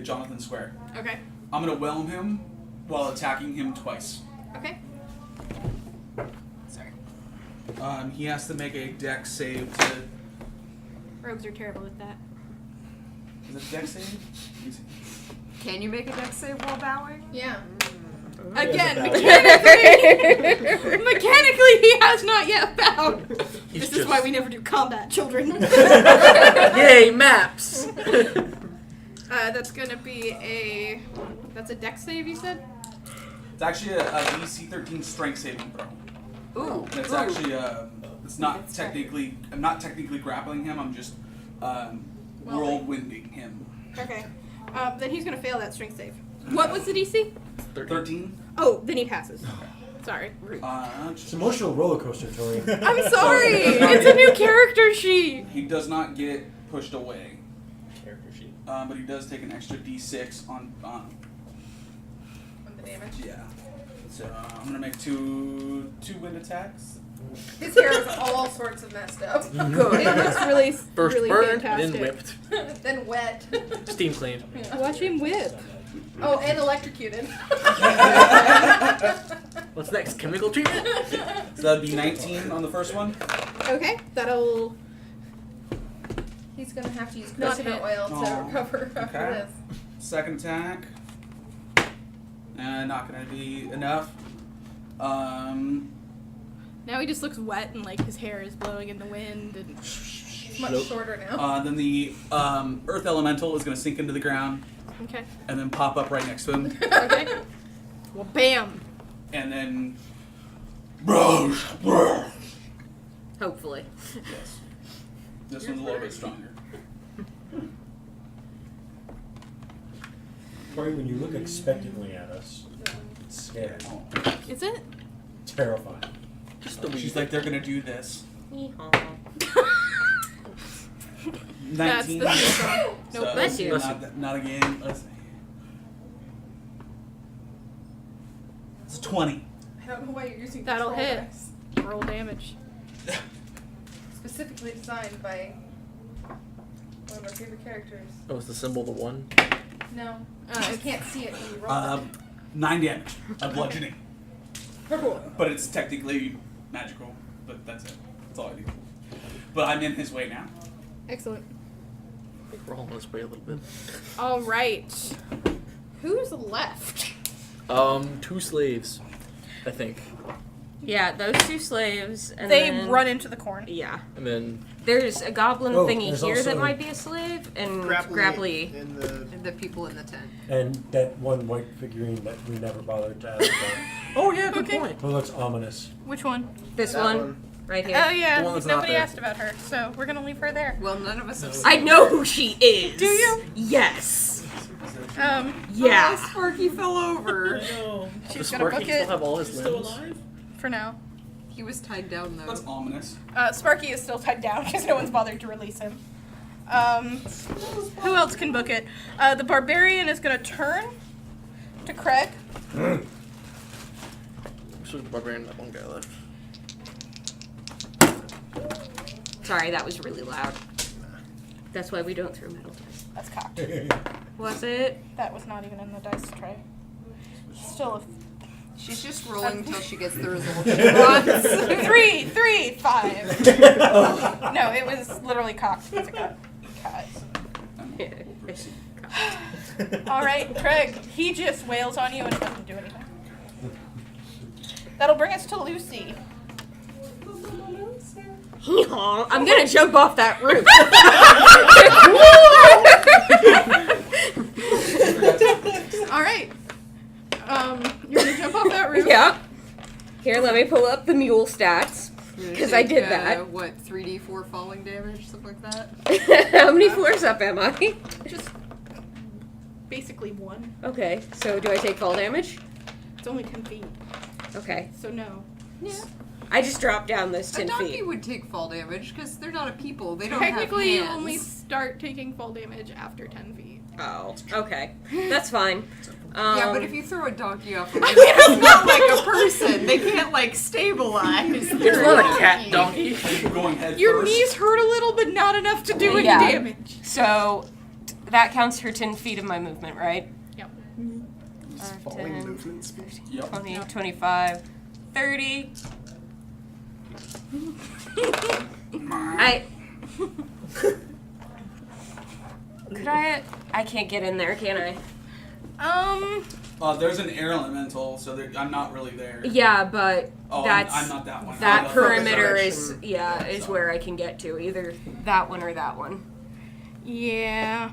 Jonathan Square. Okay. I'm gonna whelm him while attacking him twice. Okay. Sorry. He has to make a dex save to. Rogues are terrible at that. Is it dex save? Can you make a dex save while bowing? Yeah. Again, He mechanically, he has not yet bowed. He's This is just- why we never do combat, children. Yay, maps! That's gonna be that's a dex save, you said? It's actually a DC 13 strength saving throw. Ooh. It's actually it's not technically. I'm not technically grappling him. I'm just whirlwinding him. Okay. Then he's gonna fail that strength save. What was the DC? 13. Oh, then he passes. Sorry. It's an emotional roller coaster, Tori. I'm sorry. It's a new character sheet. He does not get pushed away, Character sheet. but he does take an extra D6 on. On the damage. Yeah. So I'm gonna make two wind attacks. His hair is all sorts of messed up. Good. It looks really, First really burned, fantastic. then whipped. Then wet. Steam cleaned. Watch him whip. Oh, and electrocuted. What's next? Chemical treatment? So that'd be 19 on the first one. Okay, that'll. He's gonna have to use Not coconut hit. oil to Aw. recover after Okay. this. Second attack. Not gonna be enough. Now he just looks wet and like his hair is blowing in the wind and. Much Nope. shorter now. Then the Earth Elemental is gonna sink into the ground Okay. and then pop up right next to him. Okay. Well, bam. And then. Hopefully. Yes. This one's a little bit stronger. Tori, when you look expectantly at us, it's scary. Oh. Is it? Terrifying. Just the She's like, they're gonna do this. That's 19. the strong. So, Nope. Bless you. Not again. Let's see. It's a 20. I don't know why you're using That'll control hit. dice. Roll damage. Specifically designed by one of my favorite characters. Oh, it's the symbol of the one? No, I can't see it when you roll it. 9 damage of bludgeoning. Cool. But it's technically magical. But that's it. That's all I do. But I'm in his way now. Excellent. I think we're all on this way a little bit. All right. Who's left? 2 slaves, I think. Yeah, those 2 slaves. And They then, run into the corn. Yeah. And then There's a goblin Oh, thingy there's here that also- might be a slave, and Grapply Grapply. in the And the people in the tent. And that one white figurine that we never bothered to ask about. oh yeah, good Okay. point. Who looks ominous. Which one? This that one, right here. Oh yeah, The one that's not nobody there. asked about her, so we're gonna leave her there. Well, none of us have I know who she is. Do you? Yes. Yeah. Yeah. Sparky fell over. No. She's Does gonna Sparky book still it have all his He's still limbs? alive? for now. He was tied down though. That's ominous. Sparky is still tied down because no one's bothered to release him. Who else can book it? The barbarian is gonna turn to Craig. So the barbarian, that one guy left. Sorry, that was really loud. That's why we don't throw metal dice. That's cocked. Was it? That was not even in the dice tray. Still She's just rolling until she gets the result she wants. a 3, 5. No, it was literally cocked because it got cut. All right, Craig. He just wails on you and it doesn't do anything. That'll bring us to Lucy. I'm gonna jump off that roof. All right. You're gonna jump off that roof. Yeah. Here, let me pull up the mule stats. You're gonna 'Cause I take, did that. What, 3d4 falling damage, something like that? How many floors up am I? Just basically 1. Okay, so do I take fall damage? It's only 10 feet, Okay. so no. Yeah. I just dropped down those A 10 donkey feet. would take fall damage because they're not a people. They don't Technically, you have hands. only start taking fall damage after 10 feet. Oh, okay. That's fine. Yeah, but if you throw a donkey off a roof, it's not like a person. They can't like stabilize. It's not a cat donkey. Going head Your first. knees hurt a little, but not enough to do any Yeah. damage. So that counts for 10 feet of my movement, right? Yep. falling 10, movement speed. Yep. 20, 25, 30. I can't get in there, can I? There's an air elemental, so I'm not really there. Yeah, but Oh, that's I'm not that one. that Oh, perimeter direction. is where I can get to, either that one or that one. Yeah.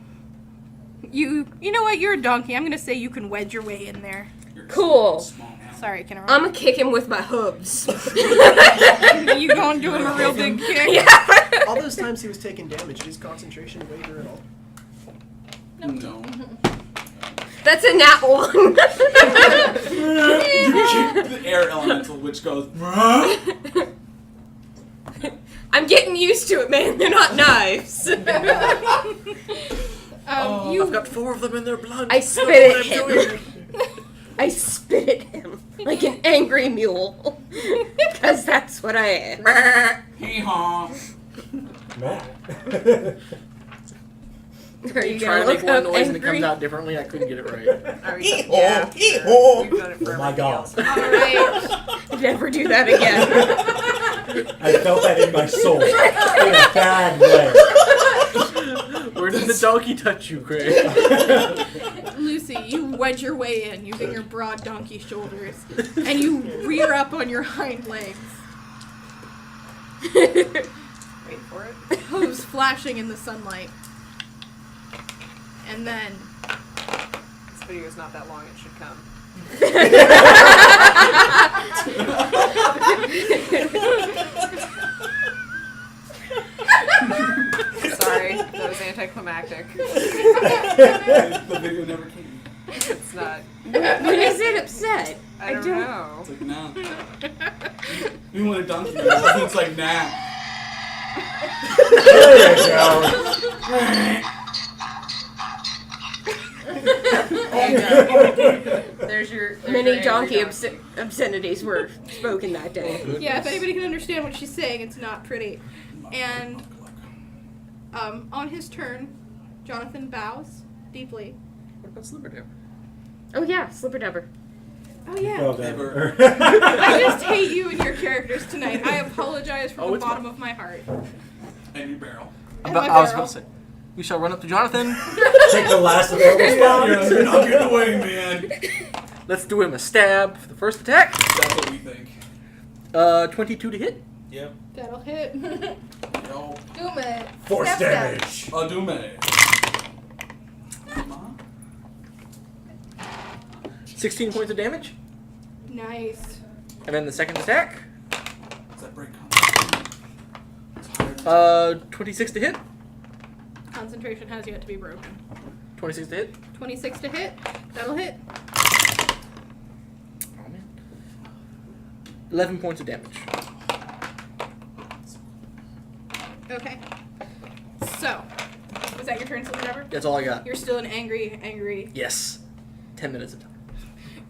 You know what? You're a donkey. I'm gonna say you can wedge your way in there. Cool. Sorry, can I? I'm gonna kick him with my hooves. You gonna do him a real big kick? Yeah. All those times he was taking damage, did his concentration waver at all? No. That's a nat 1. You kick the air elemental, which goes. I'm getting used to it, man. They're not knives. I've got 4 of them in their blood. I spit at him. I spit at him like an angry mule. Because that's what I am. Hee-haw. Matt. Are You you try to gonna make look one up noise and it angry? comes out differently. I couldn't get it right. Yeah, sure. We've done it for Oh my everything God. else. Alright. Never do that again. I felt that in my soul. In a bad way. Where did the donkey touch you, Craig? Lucy, you wedge your way in using your broad donkey shoulders, and you rear up on your hind legs, Wait for it. hooves flashing in the sunlight. And then This video is not that long. It should come. Sorry, that was anticlimactic. The video never came. It's not. When is it upset? I don't know. It's like, nah. You want a donkey? It's like, nah. There you go. There's your Many donkey obscenities were spoken that day. yeah, if anybody can understand what she's saying, it's not pretty. And on his turn, Jonathan bows deeply. What about Slipperdale? Oh yeah, Slipperdubber. Oh yeah. Well Never. done. I just hate you and your characters tonight. I apologize from Oh, the it's bottom of my heart. And your barrel. And my I was barrel. about to say, we shall run up to Jonathan. Take the last available spot. You're not getting away, man. Let's do him a stab for the first attack. That's what we think. 22 to hit. Yep. That'll hit. Yo. Doom it. Force Step, step. damage. Adume. 16 points of damage. Nice. And then the second attack. Does that break concentration? 26 to hit. Concentration has yet to be broken. 26 to hit. 26 to hit. That'll hit. Oh, man. 11 points of damage. Okay. So, was that your turn, Silver? That's all I got. You're still an angry. Yes. 10 minutes of time.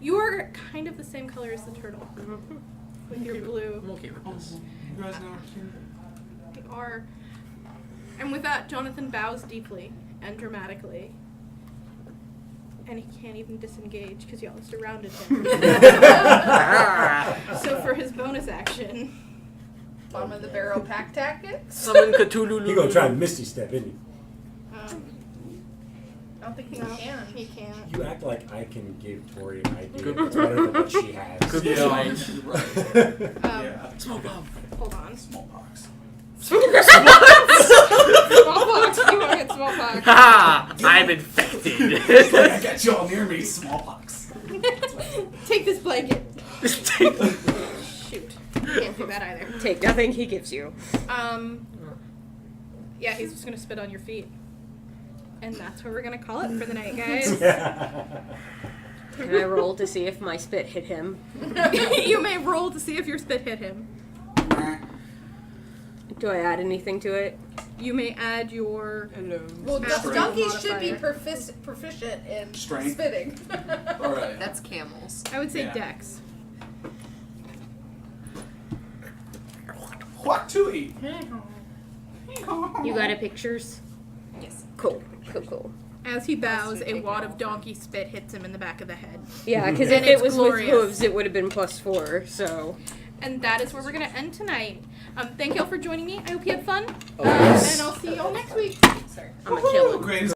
You are kind of the same color as the turtle. With your blue. I'm okay with this. You guys know. You are. And with that, Jonathan bows deeply and dramatically. And he can't even disengage because y'all surrounded him. So for his bonus action, Bottom of the barrel pack tactics. Summon Cthulhu. You gonna try and Misty Step, isn't you? I don't think he no, can. he can't. You act like I can give Tori an idea Good. that's better than what she has. Good Yeah, point. you're right. Yeah. Smoke bomb. Hold on. Smallpox. Smallpox. You won't get smallpox. Ha! I'm infected. It's like I got you all near me. Smallpox. Take this blanket. Shoot. Can't do that either. Take nothing he gives you. Yeah, he's just gonna spit on your feet. And that's where we're gonna call it for the night, guys. Can I roll to see if my spit hit him? You may roll to see if your spit hit him. Do I add anything to it? You may add your Well, Strength donkeys should be modifier. proficient in Strength. spitting. Alright. That's camels. I would say Yeah. dex. What to eat? You got a pictures? Yes. Cool. Cool. As he bows, a wad of donkey spit hits him in the back of the head. Yeah, because if And it it's was glorious. with hooves, it would have been +4. So. And that is where we're gonna end tonight. Thank y'all for joining me. I hope you had fun. yes. And I'll see y'all next week. I'm gonna kill him. Great.